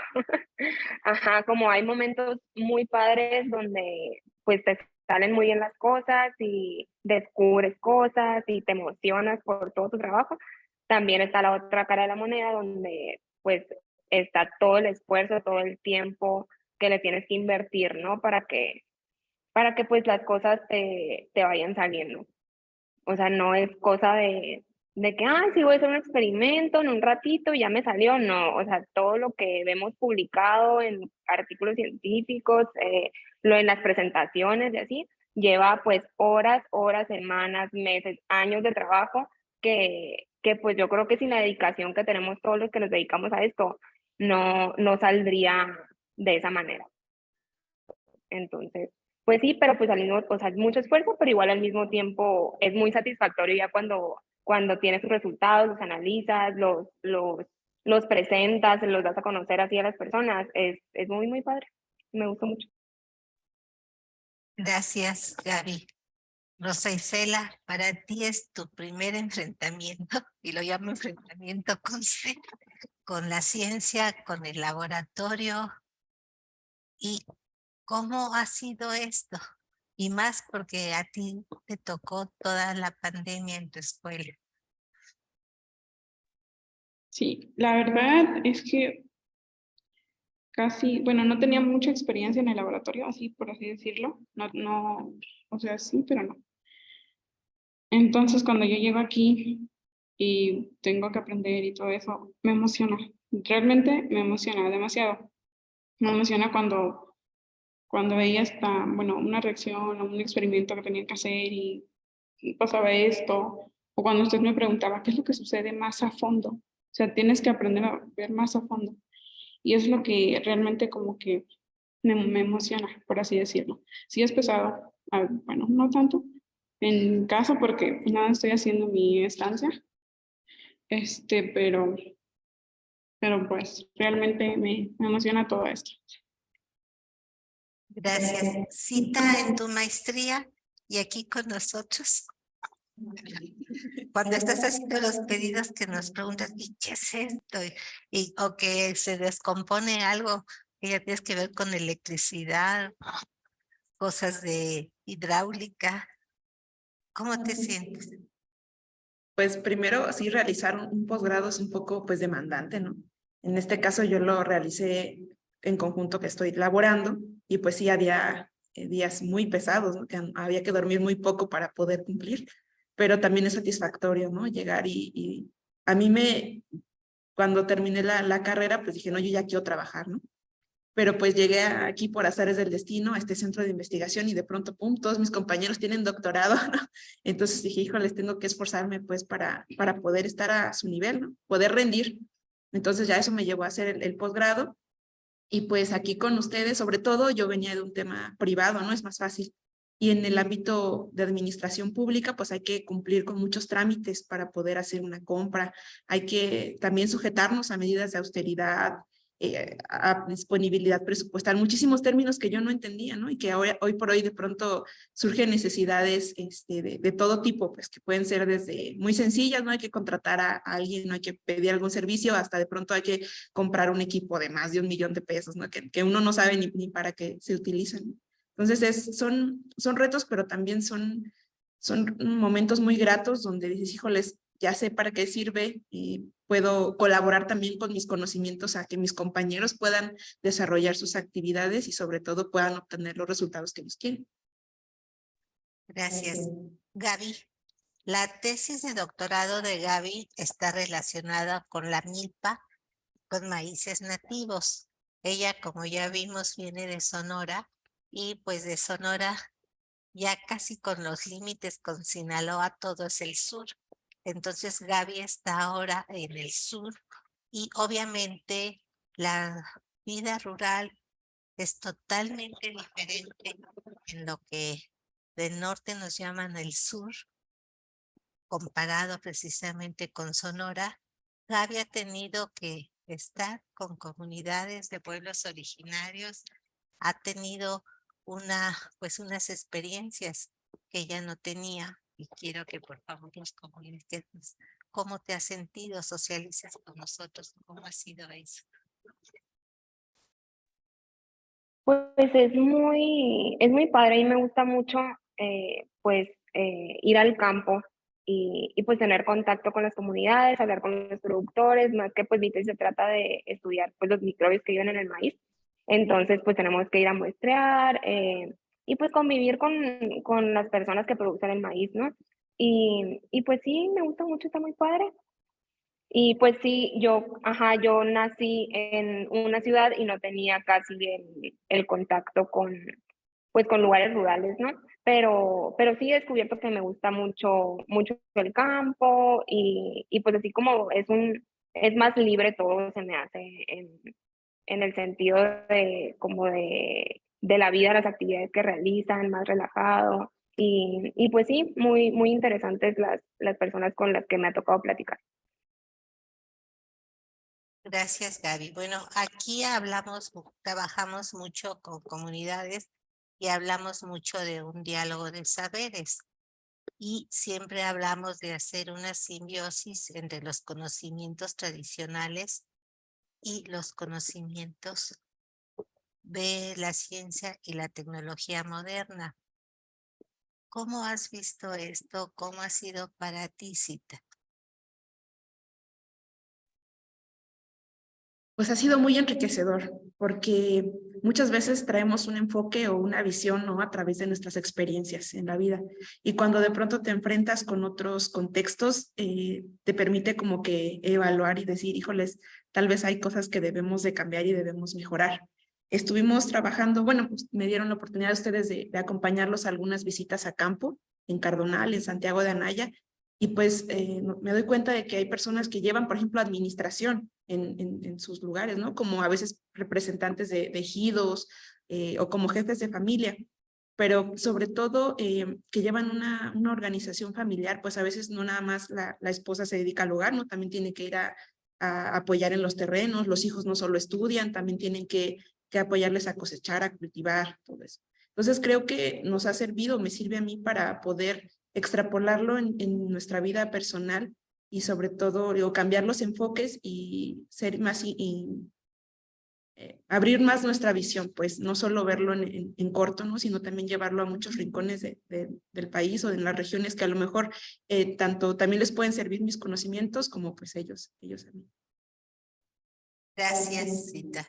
Speaker 4: Ajá, como hay momentos muy padres donde pues te salen muy bien las cosas y descubres cosas y te emocionas por todo tu trabajo. También está la otra cara de la moneda donde pues está todo el esfuerzo, todo el tiempo que le tienes que invertir, ¿no? Para que pues las cosas te vayan saliendo. O sea, no es cosa de que, ay, sí voy a hacer un experimento en un ratito, ya me salió. No, o sea, todo lo que vemos publicado en artículos científicos, lo en las presentaciones y así, lleva pues horas, semanas, meses, años de trabajo que pues yo creo que sin la dedicación que tenemos todos los que nos dedicamos a esto, no saldría de esa manera. Entonces, pues sí, pero pues al mismo, o sea, es mucho esfuerzo, pero igual al mismo tiempo es muy satisfactorio ya cuando tienes tus resultados, los analizas, los presentas, los das a conocer así a las personas. Es muy padre. Me gusta mucho.
Speaker 2: Gracias, Gaby. Rosa Isela, para ti es tu primer enfrentamiento, y lo llamo enfrentamiento con la ciencia, con el laboratorio. ¿Y cómo ha sido esto? Y más porque a ti te tocó toda la pandemia en tu escuela.
Speaker 5: Sí, la verdad es que casi, bueno, no tenía mucha experiencia en el laboratorio, así por así decirlo. No, o sea, sí, pero no. Entonces, cuando yo llego aquí y tengo que aprender y todo eso, me emociona. Realmente me emociona demasiado. Me emociona cuando veía bueno, una reacción o un experimento que tenía que hacer y pasaba esto, o cuando usted me preguntaba qué es lo que sucede más a fondo. O sea, tienes que aprender a ver más a fondo. Y es lo que realmente como que me emociona, por así decirlo. Sí es pesado, bueno, no tanto en caso porque pues, nada, estoy haciendo mi estancia, pero pues realmente me emociona todo esto.
Speaker 2: Gracias. Cita en tu maestría y aquí con nosotros. Cuando estás haciendo los pedidos que nos preguntas, ¿y qué es esto? O que se descompone algo que ya tienes que ver con electricidad, cosas de hidráulica. ¿Cómo te sientes?
Speaker 6: Pues primero sí realizar un posgrado es un poco pues demandante, ¿no? En este caso yo lo realicé en conjunto que estoy laborando y pues sí había días muy pesados, ¿no? Que había que dormir muy poco para poder cumplir, pero también es satisfactorio, ¿no? Llegar y a mí cuando terminé la carrera, pues dije, no, yo ya quiero trabajar, ¿no? Pero pues llegué aquí por azares del destino a este centro de investigación y de pronto, pum, todos mis compañeros tienen doctorado, ¿no? Entonces dije, híjoles, tengo que esforzarme pues para poder estar a su nivel, ¿no? Poder rendir. Entonces ya eso me llevó a hacer el posgrado y pues aquí con ustedes, sobre todo yo venía de un tema privado, ¿no? Es más fácil. Y en el ámbito de administración pública, pues hay que cumplir con muchos trámites para poder hacer una compra. Hay que también sujetarnos a medidas de austeridad, a disponibilidad presupuestal, muchísimos términos que yo no entendía, ¿no? Y que hoy por hoy de pronto surgen necesidades de todo tipo, pues que pueden ser desde muy sencillas, no hay que contratar a alguien, no hay que pedir algún servicio, hasta de pronto hay que comprar un equipo de más de $1,000,000, ¿no? Que uno no sabe ni para qué se utilizan. Entonces son retos, pero también son momentos muy gratos donde dices, híjoles, ya sé para qué sirve y puedo colaborar también con mis conocimientos a que mis compañeros puedan desarrollar sus actividades y sobre todo puedan obtener los resultados que ellos quieren.
Speaker 2: Gracias. Gaby, la tesis de doctorado de Gaby está relacionada con la milpa, con maíces nativos. Ella, como ya vimos, viene de Sonora y pues de Sonora ya casi con los límites con Sinaloa, todo es el sur. Entonces Gaby está ahora en el sur y obviamente la vida rural es totalmente diferente en lo que del norte nos llaman el sur, comparado precisamente con Sonora, Gaby ha tenido que estar con comunidades de pueblos originarios, ha tenido pues unas experiencias que ella no tenía, y quiero que por favor nos comuniques cómo te has sentido, socialices con nosotros, cómo ha sido eso.
Speaker 4: Pues es muy padre y me gusta mucho ir al campo y pues tener contacto con las comunidades, hablar con los productores, más que pues se trata de estudiar pues los microbios que viven en el maíz. Entonces pues tenemos que ir a muestrear y pues convivir con las personas que producen el maíz, ¿no? Y pues sí, me gusta mucho, está muy padre. Y pues sí, yo nací en una ciudad y no tenía casi el contacto pues con lugares rurales, ¿no? Pero sí he descubierto que me gusta mucho, mucho el campo y pues así como es más libre todo, se me hace en el sentido de la vida, las actividades que realizan, más relajado. Y pues sí, muy interesantes las personas con las que me ha tocado platicar.
Speaker 2: Gracias, Gaby. Bueno, aquí trabajamos mucho con comunidades y hablamos mucho de un diálogo de saberes. Y siempre hablamos de hacer una simbiosis entre los conocimientos tradicionales y los conocimientos de la ciencia y la tecnología moderna. ¿Cómo has visto esto? ¿Cómo ha sido para ti, Cita?
Speaker 6: Pues ha sido muy enriquecedor porque muchas veces traemos un enfoque o una visión, ¿no? A través de nuestras experiencias en la vida. Y cuando de pronto te enfrentas con otros contextos, te permite como que evaluar y decir, híjoles, tal vez hay cosas que debemos de cambiar y debemos mejorar. Estuvimos trabajando, bueno, pues me dieron la oportunidad ustedes de acompañarlos a algunas visitas a campo, en Cardonal, en Santiago de Anaya, y pues me doy cuenta de que hay personas que llevan, por ejemplo, administración en sus lugares, ¿no? Como a veces representantes de ejidos o como jefes de familia, pero sobre todo que llevan una organización familiar, pues a veces no nada más la esposa se dedica al hogar, ¿no? También tiene que ir a apoyar en los terrenos, los hijos no solo estudian, también tienen que apoyarles a cosechar, a cultivar, todo eso. Entonces creo que nos ha servido, me sirve a mí para poder extrapolarlo en nuestra vida personal y sobre todo cambiar los enfoques y ser más abrir más nuestra visión, pues no solo verlo en corto, ¿no? Sino también llevarlo a muchos rincones del país o en las regiones que a lo mejor tanto también les pueden servir mis conocimientos como pues ellos a mí.
Speaker 2: Gracias, Cita.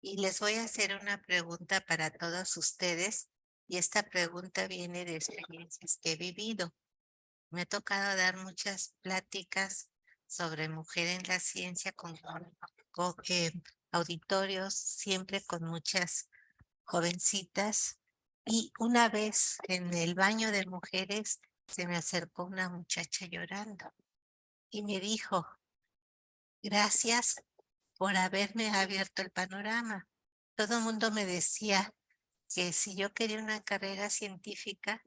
Speaker 2: Y les voy a hacer una pregunta para todos ustedes, y esta pregunta viene de experiencias que he vivido. Me ha tocado dar muchas pláticas sobre mujer en la ciencia con auditorios, siempre con muchas jovencitas. Y una vez en el baño de mujeres se me acercó una muchacha llorando y me dijo, gracias por haberme abierto el panorama. Todo el mundo me decía que si yo quería una carrera científica,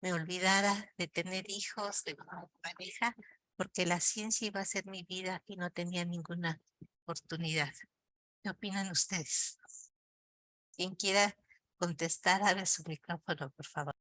Speaker 2: me olvidara de tener hijos, de pareja, porque la ciencia iba a ser mi vida y no tenía ninguna oportunidad. ¿Qué opinan ustedes? Quien quiera contestar, abre su micrófono, por favor.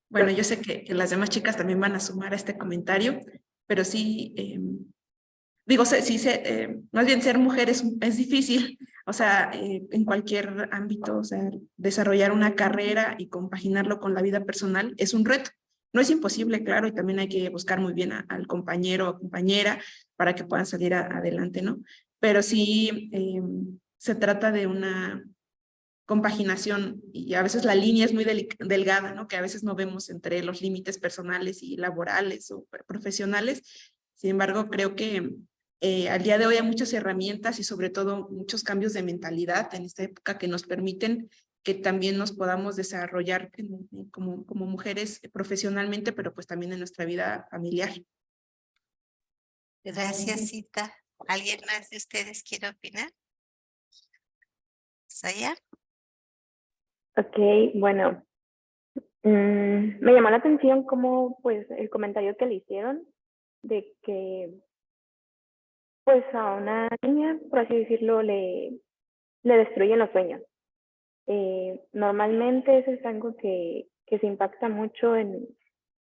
Speaker 6: Bueno, yo sé que las demás chicas también van a sumar a este comentario, pero sí, digo, sí, más bien ser mujer es difícil, o sea, en cualquier ámbito, o sea, desarrollar una carrera y compaginarlo con la vida personal es un reto. No es imposible, claro, y también hay que buscar muy bien al compañero o compañera para que puedan salir adelante, ¿no? Pero sí se trata de una compaginación y a veces la línea es muy delgada, ¿no? Que a veces no vemos entre los límites personales y laborales o profesionales. Sin embargo, creo que al día de hoy hay muchas herramientas y sobre todo muchos cambios de mentalidad en esta época que nos permiten que también nos podamos desarrollar como mujeres profesionalmente, pero pues también en nuestra vida familiar.
Speaker 2: Gracias, Cita. ¿Alguien más de ustedes quiere opinar? ¿Saya?
Speaker 3: Ok, bueno, me llamó la atención como pues el comentario que le hicieron de que pues a una niña, por así decirlo, le destruyen los sueños. Normalmente eso es algo que se impacta mucho en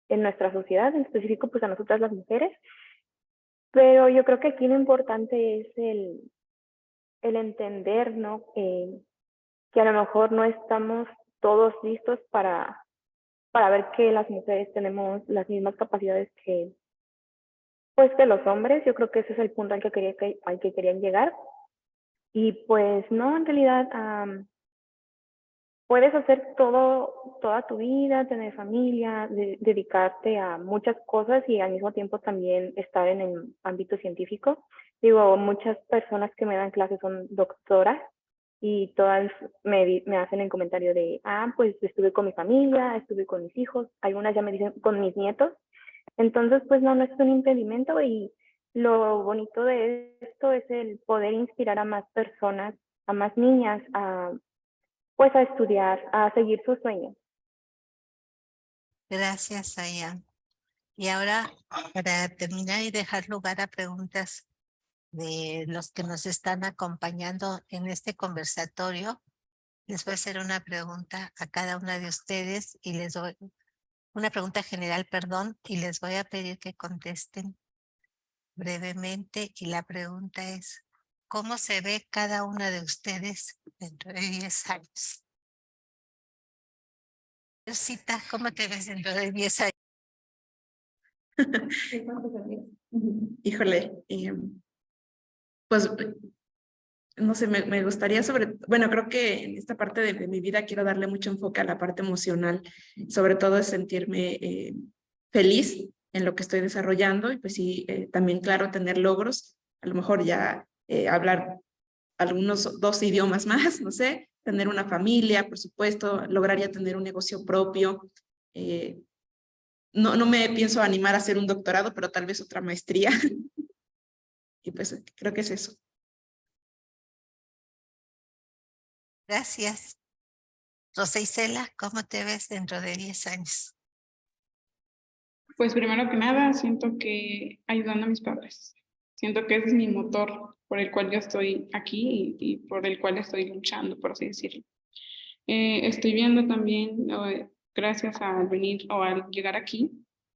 Speaker 3: nuestra sociedad, en específico pues a nosotras las mujeres, pero yo creo que aquí lo importante es el entender, ¿no? Que a lo mejor no estamos todos listos para ver que las mujeres tenemos las mismas capacidades que pues que los hombres. Yo creo que ese es el punto al que querían llegar. Y pues no, en realidad puedes hacer toda tu vida, tener familia, dedicarte a muchas cosas y al mismo tiempo también estar en el ámbito científico. Digo, muchas personas que me dan clases son doctoras y todas me hacen el comentario de, pues estuve con mi familia, estuve con mis hijos, algunas ya me dicen con mis nietos. Entonces, pues no es un impedimento, y lo bonito de esto es el poder inspirar a más personas, a más niñas, pues a estudiar, a seguir sus sueños.
Speaker 2: Gracias, Saya. Y ahora, para terminar y dejar lugar a preguntas de los que nos están acompañando en este conversatorio, les voy a hacer una pregunta a cada una de ustedes y les doy una pregunta general, perdón, y les voy a pedir que contesten brevemente. Y la pregunta es, ¿cómo se ve cada una de ustedes dentro de 10 años? Cita, ¿cómo te ves dentro de 10 años?
Speaker 6: Híjole, pues no sé, me gustaría bueno, creo que en esta parte de mi vida quiero darle mucho enfoque a la parte emocional, sobre todo es sentirme feliz en lo que estoy desarrollando y pues sí, también claro, tener logros, a lo mejor ya hablar algunos 2 idiomas más, no sé, tener una familia, por supuesto, lograr ya tener un negocio propio. No me pienso animar a hacer un doctorado, pero tal vez otra maestría. Y pues creo que es eso.
Speaker 2: Gracias. Rosa Isela, ¿cómo te ves dentro de 10 años?
Speaker 5: Pues primero que nada, siento que ayudando a mis padres. Siento que ese es mi motor por el cual yo estoy aquí y por el cual estoy luchando, por así decirlo. Estoy viendo también, gracias al venir o al llegar aquí,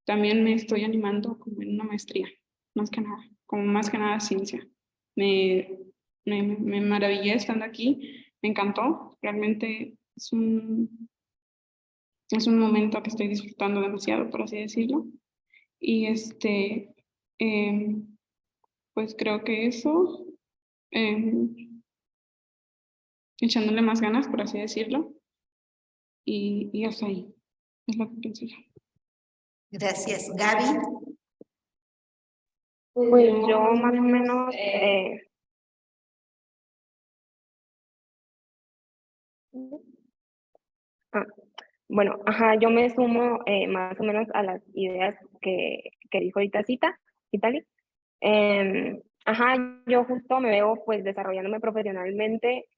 Speaker 5: también me estoy animando como en una maestría, más que nada, como más que nada ciencia. Me maravillé estando aquí, me encantó, realmente es un momento que estoy disfrutando demasiado, por así decirlo. Y pues creo que eso, echándole más ganas, por así decirlo, y hasta ahí, es lo que pienso yo.
Speaker 2: Gracias. Gaby.
Speaker 4: Pues yo más o menos, bueno, yo me sumo más o menos a las ideas que dijo ahorita Citali. Yo justo me veo pues desarrollándome profesionalmente,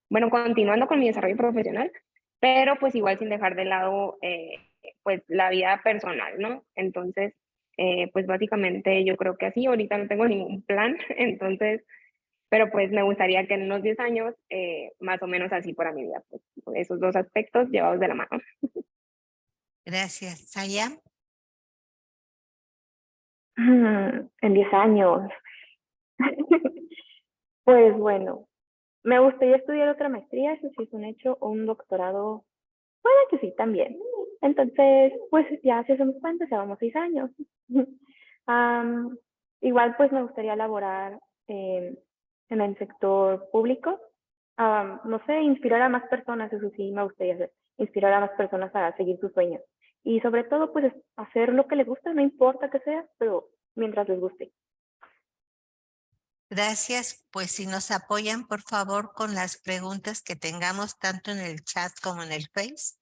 Speaker 4: bueno, continuando con mi desarrollo profesional, pero pues igual sin dejar de lado pues la vida personal, ¿no? Entonces, pues básicamente yo creo que así, ahorita no tengo ningún plan, entonces, pero pues me gustaría que en unos 10 años, más o menos así fuera mi vida, pues esos 2 aspectos llevados de la mano.
Speaker 2: Gracias. Saya.
Speaker 3: En 10 años. Pues bueno, me gustaría estudiar otra maestría, eso sí es un hecho, o un doctorado, puede que sí también. Entonces, pues ya si hacemos cuentas, ya vamos 6 años. Igual pues me gustaría laborar en el sector público. No sé, inspirar a más personas, eso sí me gustaría hacer, inspirar a más personas a seguir sus sueños. Y sobre todo, pues hacer lo que les gusta, no importa que sea, pero mientras les guste.
Speaker 2: Gracias. Pues si nos apoyan, por favor, con las preguntas que tengamos tanto en el chat como en el Face.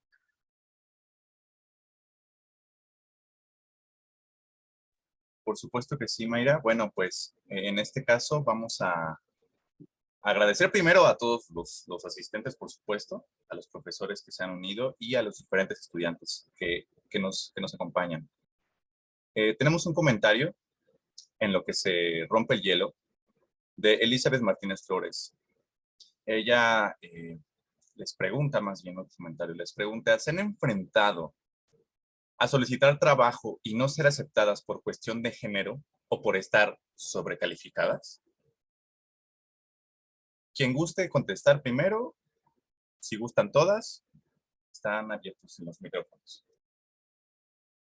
Speaker 7: Por supuesto que sí, Mayra. Bueno, pues en este caso vamos a agradecer primero a todos los asistentes, por supuesto, a los profesores que se han unido y a los diferentes estudiantes que nos acompañan. Tenemos un comentario en lo que se rompe el hielo de Elizabeth Martínez Flores. Ella les pregunta, más bien otro comentario, les pregunta, ¿se han enfrentado a solicitar trabajo y no ser aceptadas por cuestión de género o por estar sobrecalificadas? Quien guste contestar primero, si gustan todas, están abiertos en los micrófonos.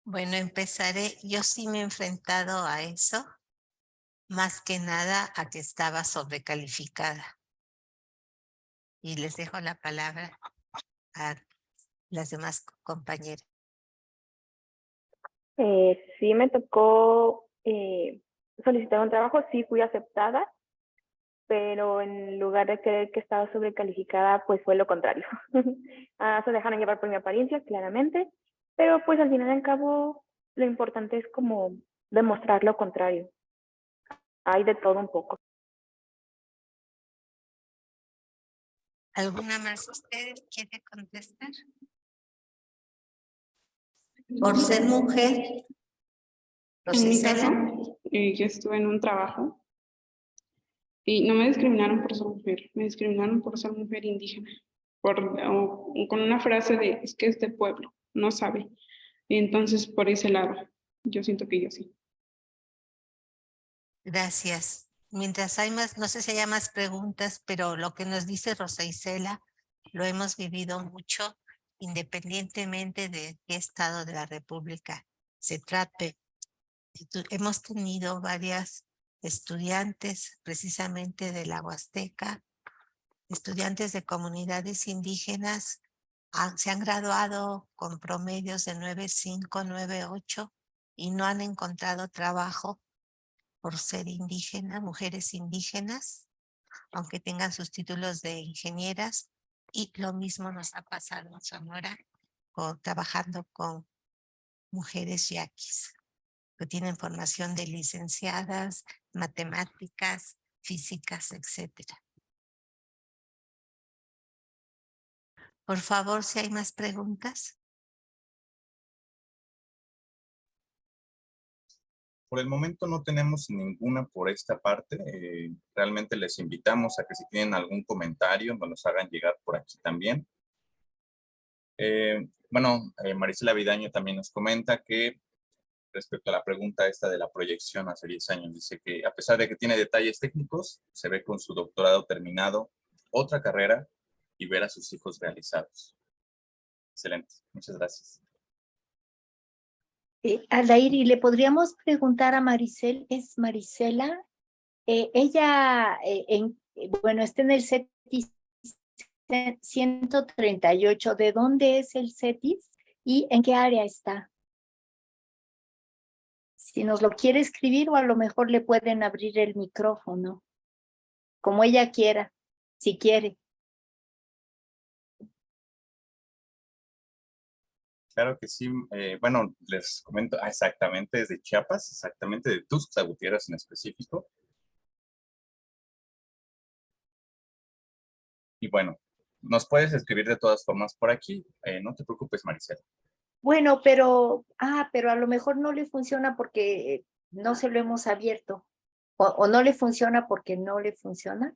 Speaker 2: Bueno, empezaré. Yo sí me he enfrentado a eso, más que nada a que estaba sobrecalificada. Y les dejo la palabra a las demás compañeras.
Speaker 3: Sí me tocó solicitar un trabajo, sí fui aceptada, pero en lugar de creer que estaba sobrecalificada, pues fue lo contrario. Se dejaron llevar por mi apariencia, claramente, pero pues al final y al cabo lo importante es como demostrar lo contrario. Hay de todo un poco.
Speaker 2: ¿Alguna más ustedes quiere contestar? Por ser mujer.
Speaker 5: En mi
Speaker 2: Rosicela.
Speaker 5: caso, yo estuve en un trabajo y no me discriminaron por ser mujer, me discriminaron por ser mujer indígena, con una frase de, es que es de pueblo, no sabe. Entonces, por ese lado, yo siento que yo sí.
Speaker 2: Gracias. Mientras hay más, no sé si haya más preguntas, pero lo que nos dice Rosa Isela lo hemos vivido mucho, independientemente de qué estado de la República se trate. Hemos tenido varias estudiantes precisamente de la Huasteca, estudiantes de comunidades indígenas, se han graduado con promedios de 9.5, 9.8 y no han encontrado trabajo por ser indígenas, mujeres indígenas, aunque tengan sus títulos de ingenieras. Y lo mismo nos ha pasado en Sonora, trabajando con mujeres yaquis, que tienen formación de licenciadas, matemáticas, físicas, etcétera. Por favor, si hay más preguntas.
Speaker 7: Por el momento no tenemos ninguna por esta parte. Realmente les invitamos a que si tienen algún comentario nos los hagan llegar por aquí también. Marisela Vidaño también nos comenta que respecto a la pregunta esta de la proyección hace 10 años, dice que a pesar de que tiene detalles técnicos, se ve con su doctorado terminado, otra carrera y ver a sus hijos realizados. Excelente, muchas gracias.
Speaker 1: Aldair, ¿y le podríamos preguntar a Maricel? ¿Es Marisela? Ella, está en el CETIS 138. ¿De dónde es el CETIS y en qué área está? Si nos lo quiere escribir, o a lo mejor le pueden abrir el micrófono, como ella quiera, si quiere.
Speaker 7: Claro que sí. Les comento exactamente desde Chiapas, exactamente de Tuxtla Gutiérrez en específico. Y bueno, nos puedes escribir de todas formas por aquí. No te preocupes, Maricela.
Speaker 1: Bueno, pero a lo mejor no le funciona porque no se lo hemos abierto. O no le funciona porque no le funciona.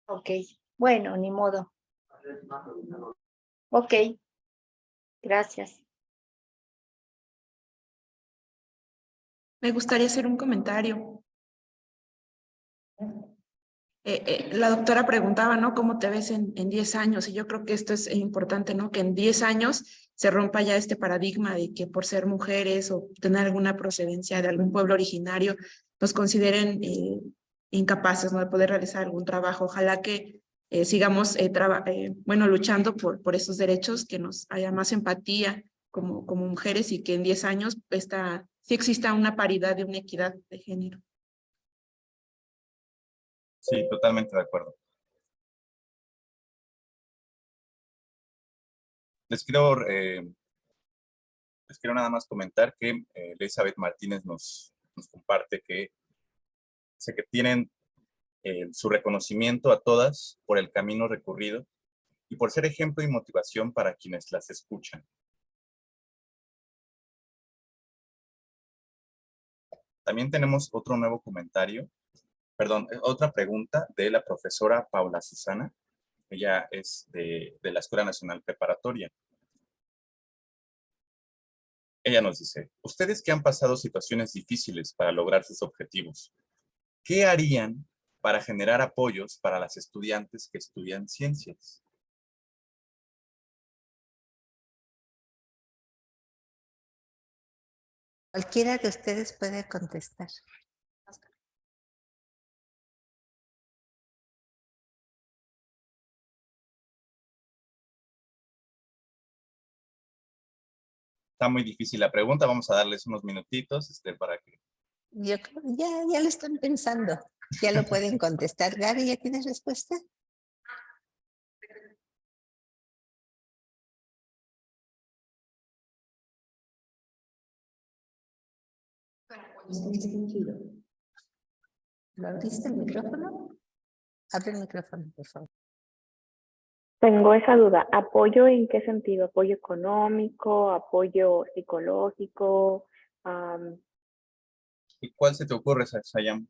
Speaker 1: Ok, bueno, ni modo. Ok, gracias.
Speaker 6: Me gustaría hacer un comentario. La doctora preguntaba, ¿no? ¿Cómo te ves en 10 años? Y yo creo que esto es importante, ¿no? Que en 10 años se rompa ya este paradigma de que por ser mujeres o tener alguna procedencia de algún pueblo originario nos consideren incapaces, ¿no? De poder realizar algún trabajo. Ojalá que sigamos luchando por esos derechos, que nos haya más empatía como mujeres y que en 10 años sí exista una paridad y una equidad de género.
Speaker 7: Sí, totalmente de acuerdo. Les quiero nada más comentar que Elizabeth Martínez nos comparte que sé que tienen su reconocimiento a todas por el camino recorrido y por ser ejemplo y motivación para quienes las escuchan. También tenemos otro nuevo comentario, perdón, otra pregunta de la profesora Paula Susana. Ella es de la Escuela Nacional Preparatoria. Ella nos dice, ustedes que han pasado situaciones difíciles para lograr sus objetivos, ¿qué harían para generar apoyos para las estudiantes que estudian ciencias?
Speaker 2: Cualquiera de ustedes puede contestar.
Speaker 7: Está muy difícil la pregunta, vamos a darles unos minutitos para que...
Speaker 2: Yo creo que ya lo están pensando. Ya lo pueden contestar. Gaby, ¿ya tienes respuesta? ¿Lo abriste el micrófono? Abre el micrófono, por favor.
Speaker 3: Tengo esa duda. ¿Apoyo en qué sentido? ¿Apoyo económico? ¿Apoyo psicológico?
Speaker 7: ¿Y cuál se te ocurre, Sayam?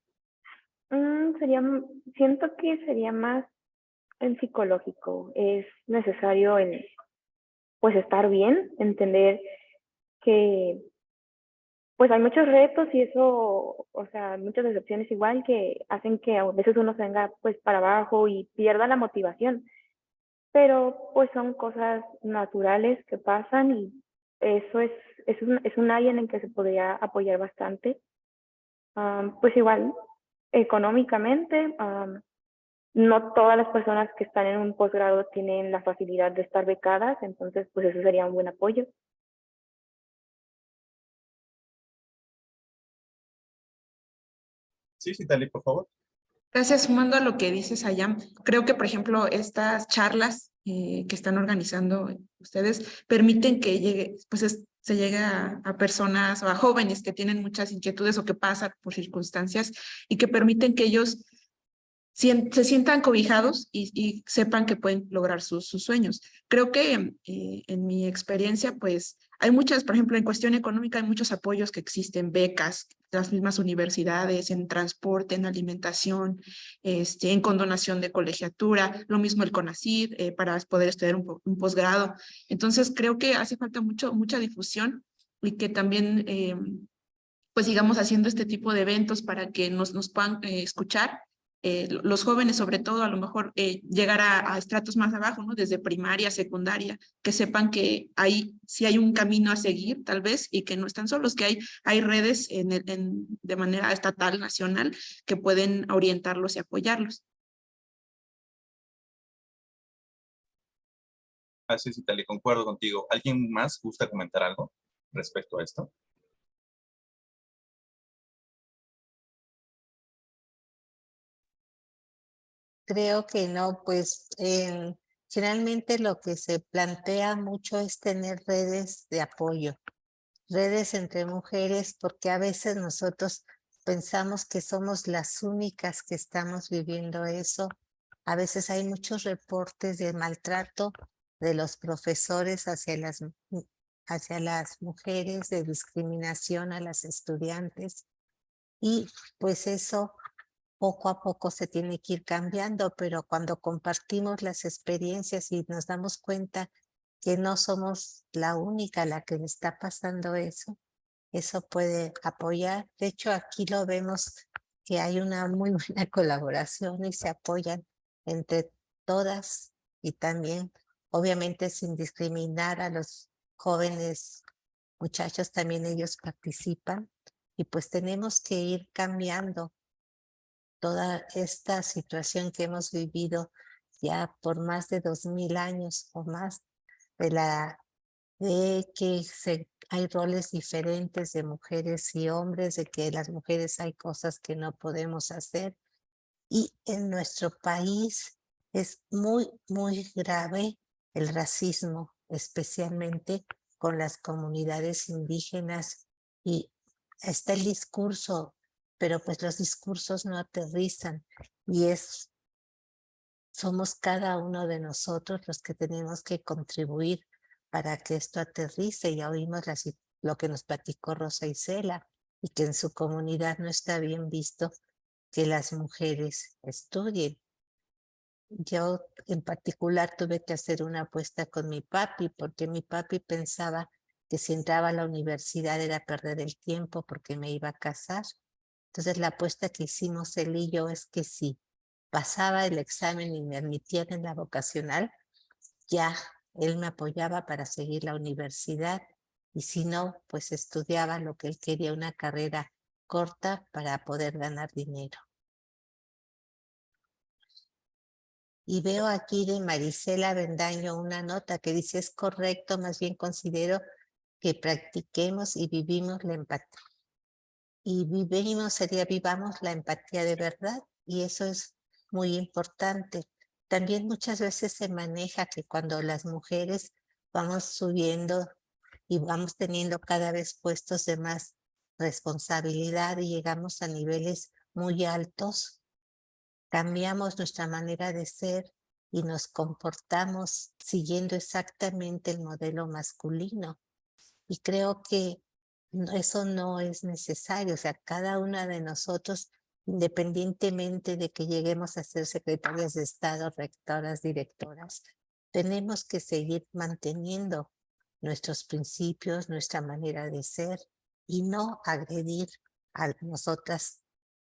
Speaker 3: Siento que sería más en psicológico. Es necesario pues estar bien, entender que pues hay muchos retos y eso, o sea, muchas decepciones igual que hacen que a veces uno se venga pues para abajo y pierda la motivación. Pero pues son cosas naturales que pasan y eso es un área en el que se podría apoyar bastante. Pues igual, económicamente, no todas las personas que están en un posgrado tienen la facilidad de estar becadas, entonces pues eso sería un buen apoyo.
Speaker 7: Sí, Tali, por favor.
Speaker 6: Gracias, sumando a lo que dice Sayam, creo que, por ejemplo, estas charlas que están organizando ustedes permiten que se llegue a personas o a jóvenes que tienen muchas inquietudes o que pasan por circunstancias y que permiten que ellos se sientan cobijados y sepan que pueden lograr sus sueños. Creo que en mi experiencia, pues hay muchas, por ejemplo, en cuestión económica hay muchos apoyos que existen, becas, las mismas universidades, en transporte, en alimentación, en condonación de colegiatura, lo mismo el CONACYT para poder estudiar un posgrado. Entonces creo que hace falta mucha difusión y que también pues sigamos haciendo este tipo de eventos para que nos puedan escuchar. Los jóvenes, sobre todo, a lo mejor llegar a estratos más abajo, ¿no? Desde primaria, secundaria, que sepan que sí hay un camino a seguir, tal vez, y que no están solos, que hay redes de manera estatal, nacional, que pueden orientarlos y apoyarlos.
Speaker 7: Así es, Tali, concuerdo contigo. ¿Alguien más gusta comentar algo respecto a esto?
Speaker 2: Creo que no, pues generalmente lo que se plantea mucho es tener redes de apoyo, redes entre mujeres, porque a veces nosotros pensamos que somos las únicas que estamos viviendo eso. A veces hay muchos reportes de maltrato de los profesores hacia las mujeres, de discriminación a las estudiantes. Y pues eso poco a poco se tiene que ir cambiando, pero cuando compartimos las experiencias y nos damos cuenta que no somos la única a la que le está pasando eso puede apoyar. De hecho, aquí lo vemos que hay una muy buena colaboración y se apoyan entre todas y también, obviamente, sin discriminar a los jóvenes muchachos, también ellos participan y pues tenemos que ir cambiando toda esta situación que hemos vivido ya por más de 2000 años o más de de que hay roles diferentes de mujeres y hombres, de que las mujeres hay cosas que no podemos hacer. Y en nuestro país es muy, muy grave el racismo, especialmente con las comunidades indígenas. Y está el discurso, pero pues los discursos no aterrizan. Y somos cada uno de nosotros los que tenemos que contribuir para que esto aterrice. Ya oímos lo que nos platicó Rosa Isela, y que en su comunidad no está bien visto que las mujeres estudien. Yo en particular tuve que hacer una apuesta con mi papi, porque mi papi pensaba que si entraba a la universidad era perder el tiempo porque me iba a casar. Entonces la apuesta que hicimos él y yo es que si pasaba el examen y me admitían en la vocacional, ya él me apoyaba para seguir la universidad, y si no, pues estudiaba lo que él quería, una carrera corta para poder ganar dinero. Y veo aquí de Marisela Bendaño una nota que dice: es correcto, más bien considero que practiquemos y vivimos la empatía. Y vivamos la empatía de verdad, y eso es muy importante. También muchas veces se maneja que cuando las mujeres vamos subiendo y vamos teniendo cada vez puestos de más responsabilidad y llegamos a niveles muy altos, cambiamos nuestra manera de ser y nos comportamos siguiendo exactamente el modelo masculino. Y creo que eso no es necesario. O sea, cada una de nosotros, independientemente de que lleguemos a ser secretarias de Estado, rectoras, directoras, tenemos que seguir manteniendo nuestros principios, nuestra manera de ser, y no agredir a nosotras,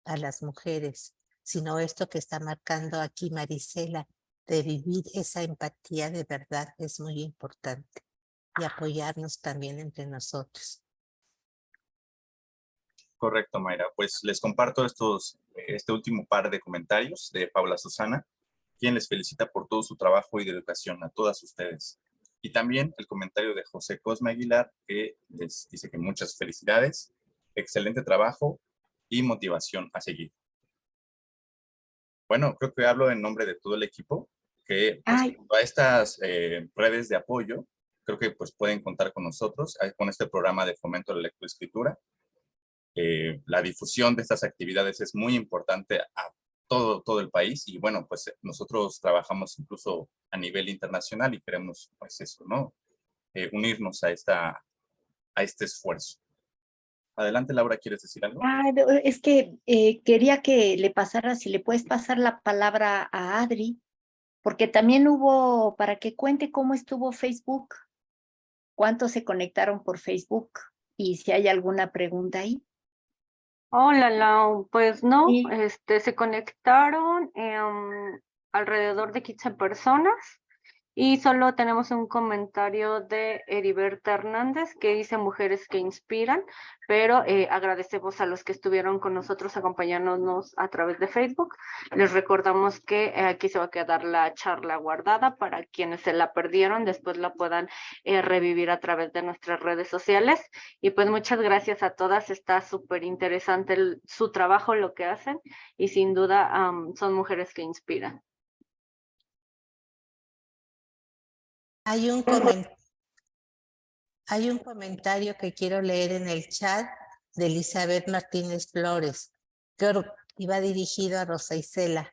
Speaker 2: a las mujeres, sino esto que está marcando aquí Marisela, de vivir esa empatía de verdad, es muy importante, y apoyarnos también entre nosotros.
Speaker 7: Correcto, Mayra. Pues les comparto este último par de comentarios de Paula Susana, quien les felicita por todo su trabajo y dedicación a todas ustedes. Y también el comentario de José Cosme Aguilar, que les dice que muchas felicidades, excelente trabajo y motivación a seguir. Bueno, creo que hablo en nombre de todo el equipo, que pues, a estas redes de apoyo, creo que pues pueden contar con nosotros, con este programa de fomento de la lectoescritura. La difusión de estas actividades es muy importante a todo el país, y bueno, pues nosotros trabajamos incluso a nivel internacional y queremos pues eso, ¿no? Unirnos a este esfuerzo. Adelante, Laura, ¿quieres decir algo?
Speaker 1: Es que quería que le pasara, si le puedes pasar la palabra a Adri, porque también hubo, para que cuente cómo estuvo Facebook, cuántos se conectaron por Facebook y si hay alguna pregunta ahí.
Speaker 8: Hola, Lau. Pues no,
Speaker 1: Sí.
Speaker 8: se conectaron alrededor de 15 personas, y solo tenemos un comentario de Heriberta Hernández que dice mujeres que inspiran, pero agradecemos a los que estuvieron con nosotros acompañándonos a través de Facebook. Les recordamos que aquí se va a quedar la charla guardada para quienes se la perdieron, después la puedan revivir a través de nuestras redes sociales. Y pues muchas gracias a todas, está súper interesante su trabajo, lo que hacen, y sin duda son mujeres que inspiran.
Speaker 2: Hay un comentario que quiero leer en el chat de Elizabeth Martínez Flores, que iba dirigido a Rosa Isela.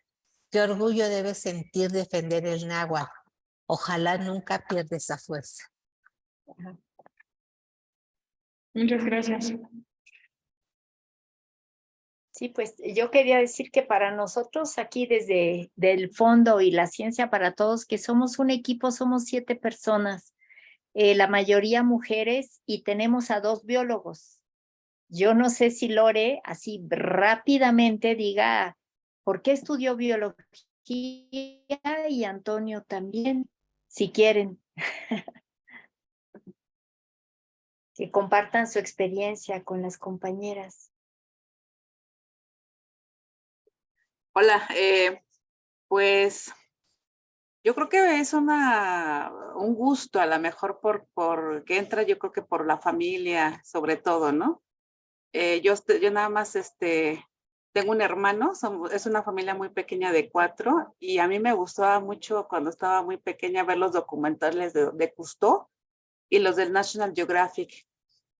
Speaker 2: Qué orgullo debe sentir defender el náhuatl. Ojalá nunca pierda esa fuerza.
Speaker 5: Muchas gracias.
Speaker 1: Sí, pues yo quería decir que para nosotros aquí desde el fondo y la ciencia para todos, que somos un equipo, somos 7 personas, la mayoría mujeres, y tenemos a 2 biólogos. Yo no sé si Lore así rápidamente diga por qué estudió biología, y Antonio también, si quieren. Que compartan su experiencia con las compañeras.
Speaker 9: Hola, pues Yo creo que es un gusto, a lo mejor por que entra, yo creo que por la familia, sobre todo, ¿no? Yo nada más tengo un hermano, es una familia muy pequeña de 4, y a mí me gustaba mucho cuando estaba muy pequeña ver los documentales de Cousteau y los del National Geographic.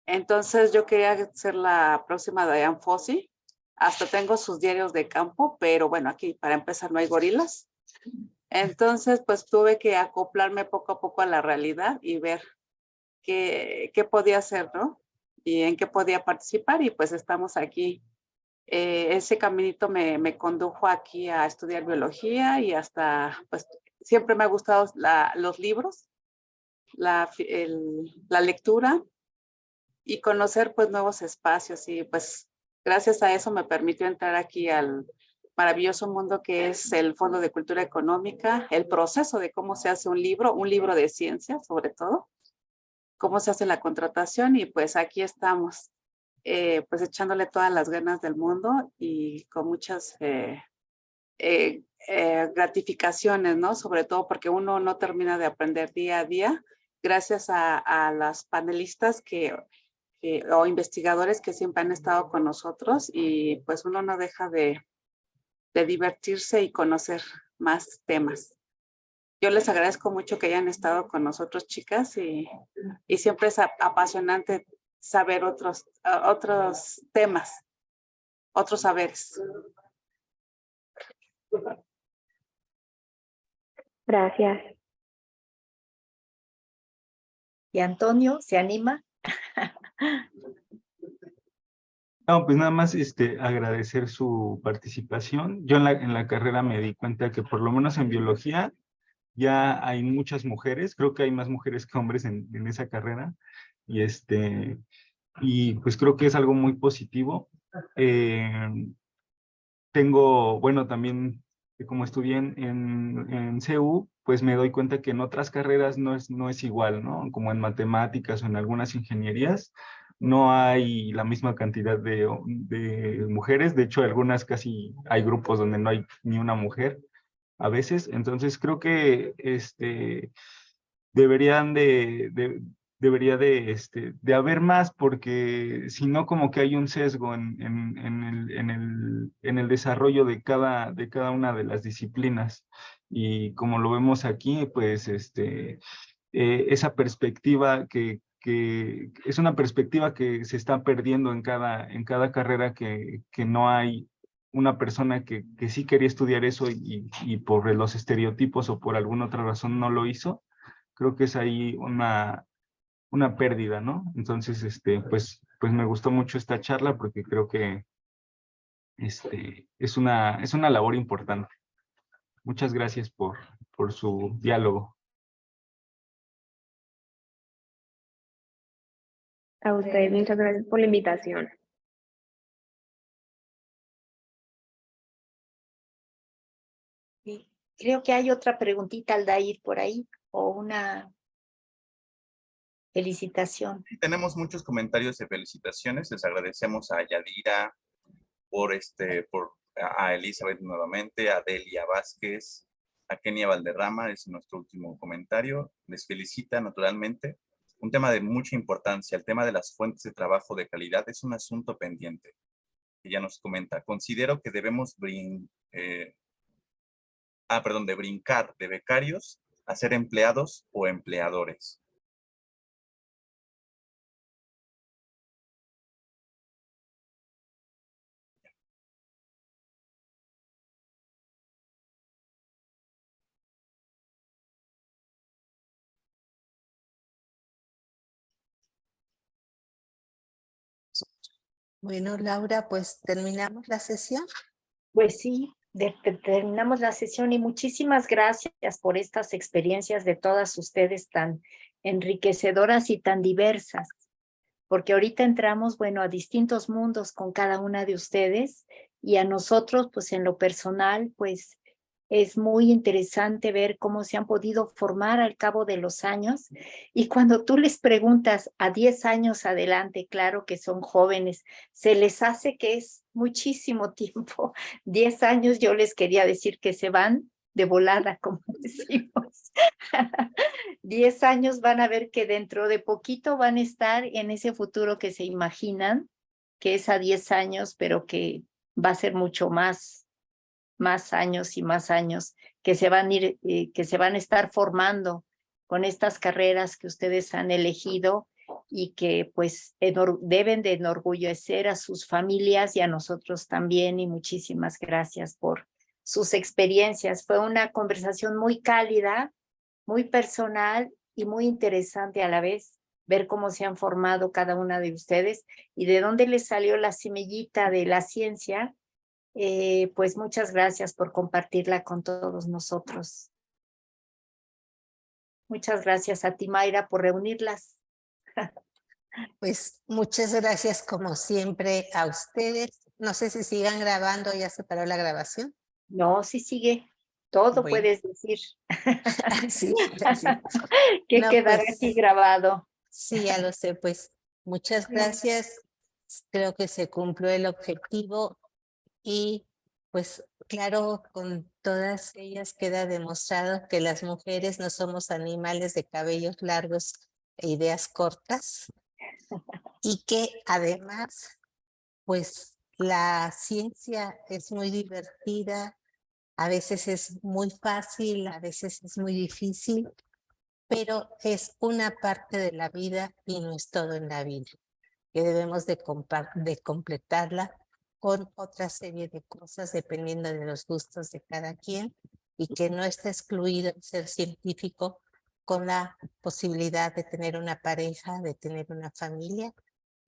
Speaker 9: Entonces yo quería ser la próxima Dian Fossey. Hasta tengo sus diarios de campo, pero bueno, aquí para empezar no hay gorilas. Entonces pues tuve que acoplarme poco a poco a la realidad y ver qué podía hacer, ¿no? Y en qué podía participar, y pues estamos aquí. Ese caminito me condujo aquí a estudiar biología, y hasta, pues, siempre me ha gustado los libros, la lectura y conocer, pues, nuevos espacios, y pues gracias a eso me permitió entrar aquí al maravilloso mundo que es el Fondo de Cultura Económica, el proceso de cómo se hace un libro de ciencia, sobre todo, cómo se hace la contratación, y pues aquí estamos, pues echándole todas las ganas del mundo y con muchas gratificaciones, ¿no? Sobre todo porque uno no termina de aprender día a día, gracias a las panelistas o investigadores que siempre han estado con nosotros, y pues uno no deja de divertirse y conocer más temas. Yo les agradezco mucho que hayan estado con nosotros, chicas, y siempre es apasionante saber otros temas, otros saberes.
Speaker 3: Gracias.
Speaker 1: ¿Y Antonio se anima?
Speaker 10: No, pues nada más agradecer su participación. Yo en la carrera me di cuenta que por lo menos en biología ya hay muchas mujeres, creo que hay más mujeres que hombres en esa carrera, y y pues creo que es algo muy positivo. Bueno, también como estudié en CU, pues me doy cuenta que en otras carreras no es igual, ¿no? Como en matemáticas o en algunas ingenierías, no hay la misma cantidad de mujeres. De hecho, algunas casi hay grupos donde no hay ni una mujer a veces. Entonces creo que deberían debería de haber más, porque si no, como que hay un sesgo en el desarrollo de cada una de las disciplinas. Y como lo vemos aquí, pues esa perspectiva que es una perspectiva que se está perdiendo en cada carrera, que no hay una persona que sí quería estudiar eso y por los estereotipos o por alguna otra razón no lo hizo. Creo que es ahí una pérdida, ¿no? Entonces, pues me gustó mucho esta charla, porque creo que es una labor importante. Muchas gracias por su diálogo.
Speaker 4: A ustedes, muchas gracias por la invitación.
Speaker 1: Sí. Creo que hay otra preguntita, Aldair, por ahí, o una felicitación.
Speaker 7: Tenemos muchos comentarios de felicitaciones. Les agradecemos a Yadira, a Elizabeth nuevamente, a Delia Vázquez, a Kenia Valderrama, es nuestro último comentario. Les felicita naturalmente. Un tema de mucha importancia, el tema de las fuentes de trabajo de calidad, es un asunto pendiente. Ella nos comenta: considero que debemos de brincar de becarios a ser empleados o empleadores.
Speaker 2: Bueno, Laura, pues terminamos la sesión.
Speaker 1: Pues sí, terminamos la sesión, y muchísimas gracias por estas experiencias de todas ustedes tan enriquecedoras y tan diversas, porque ahorita entramos, bueno, a distintos mundos con cada una de ustedes, y a nosotros, pues en lo personal, pues es muy interesante ver cómo se han podido formar al cabo de los años, y cuando tú les preguntas a 10 años adelante, claro que son jóvenes, se les hace que es muchísimo tiempo. 10 años yo les quería decir que se van de volada, como decimos. 10 años van a ver que dentro de poquito van a estar en ese futuro que se imaginan, que es a 10 años, pero que va a ser mucho más años y más años, que se van a estar formando con estas carreras que ustedes han elegido y que pues deben de enorgullecer a sus familias y a nosotros también. Y muchísimas gracias por sus experiencias. Fue una conversación muy cálida, muy personal y muy interesante a la vez, ver cómo se han formado cada una de ustedes y de dónde les salió la semillita de la ciencia. Pues muchas gracias por compartirla con todos nosotros. Muchas gracias a ti, Mayra, por reunirlas.
Speaker 2: Pues muchas gracias como siempre a ustedes. No sé si sigan grabando, ya se paró la grabación.
Speaker 1: No, sí sigue. Todo
Speaker 2: Bueno.
Speaker 1: puedes decir.
Speaker 2: Sí, sí.
Speaker 1: Que
Speaker 2: No,
Speaker 1: quedará
Speaker 2: pues,
Speaker 1: aquí grabado.
Speaker 2: Sí, ya lo sé, pues muchas gracias. Creo que se cumplió el objetivo y pues claro, con todas ellas queda demostrado que las mujeres no somos animales de cabellos largos e ideas cortas y que además pues la ciencia es muy divertida, a veces es muy fácil, a veces es muy difícil, pero es una parte de la vida y no es todo en la vida, que debemos de completarla con otra serie de cosas dependiendo de los gustos de cada quien y que no está excluido ser científico con la posibilidad de tener una pareja, de tener una familia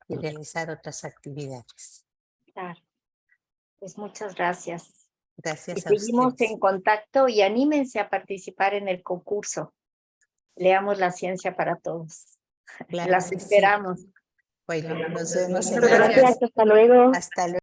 Speaker 2: y realizar otras actividades.
Speaker 1: Claro. Pues muchas gracias.
Speaker 2: Gracias
Speaker 1: Y
Speaker 2: a
Speaker 1: seguimos
Speaker 2: ustedes.
Speaker 1: en contacto y anímense a participar en el concurso. Leamos la ciencia para todos.
Speaker 2: Claro
Speaker 1: Las
Speaker 2: que sí.
Speaker 1: esperamos.
Speaker 2: Bueno, nos vemos en
Speaker 6: Muchas
Speaker 2: la
Speaker 6: gracias.
Speaker 3: Gracias, hasta luego.
Speaker 2: Hasta luego.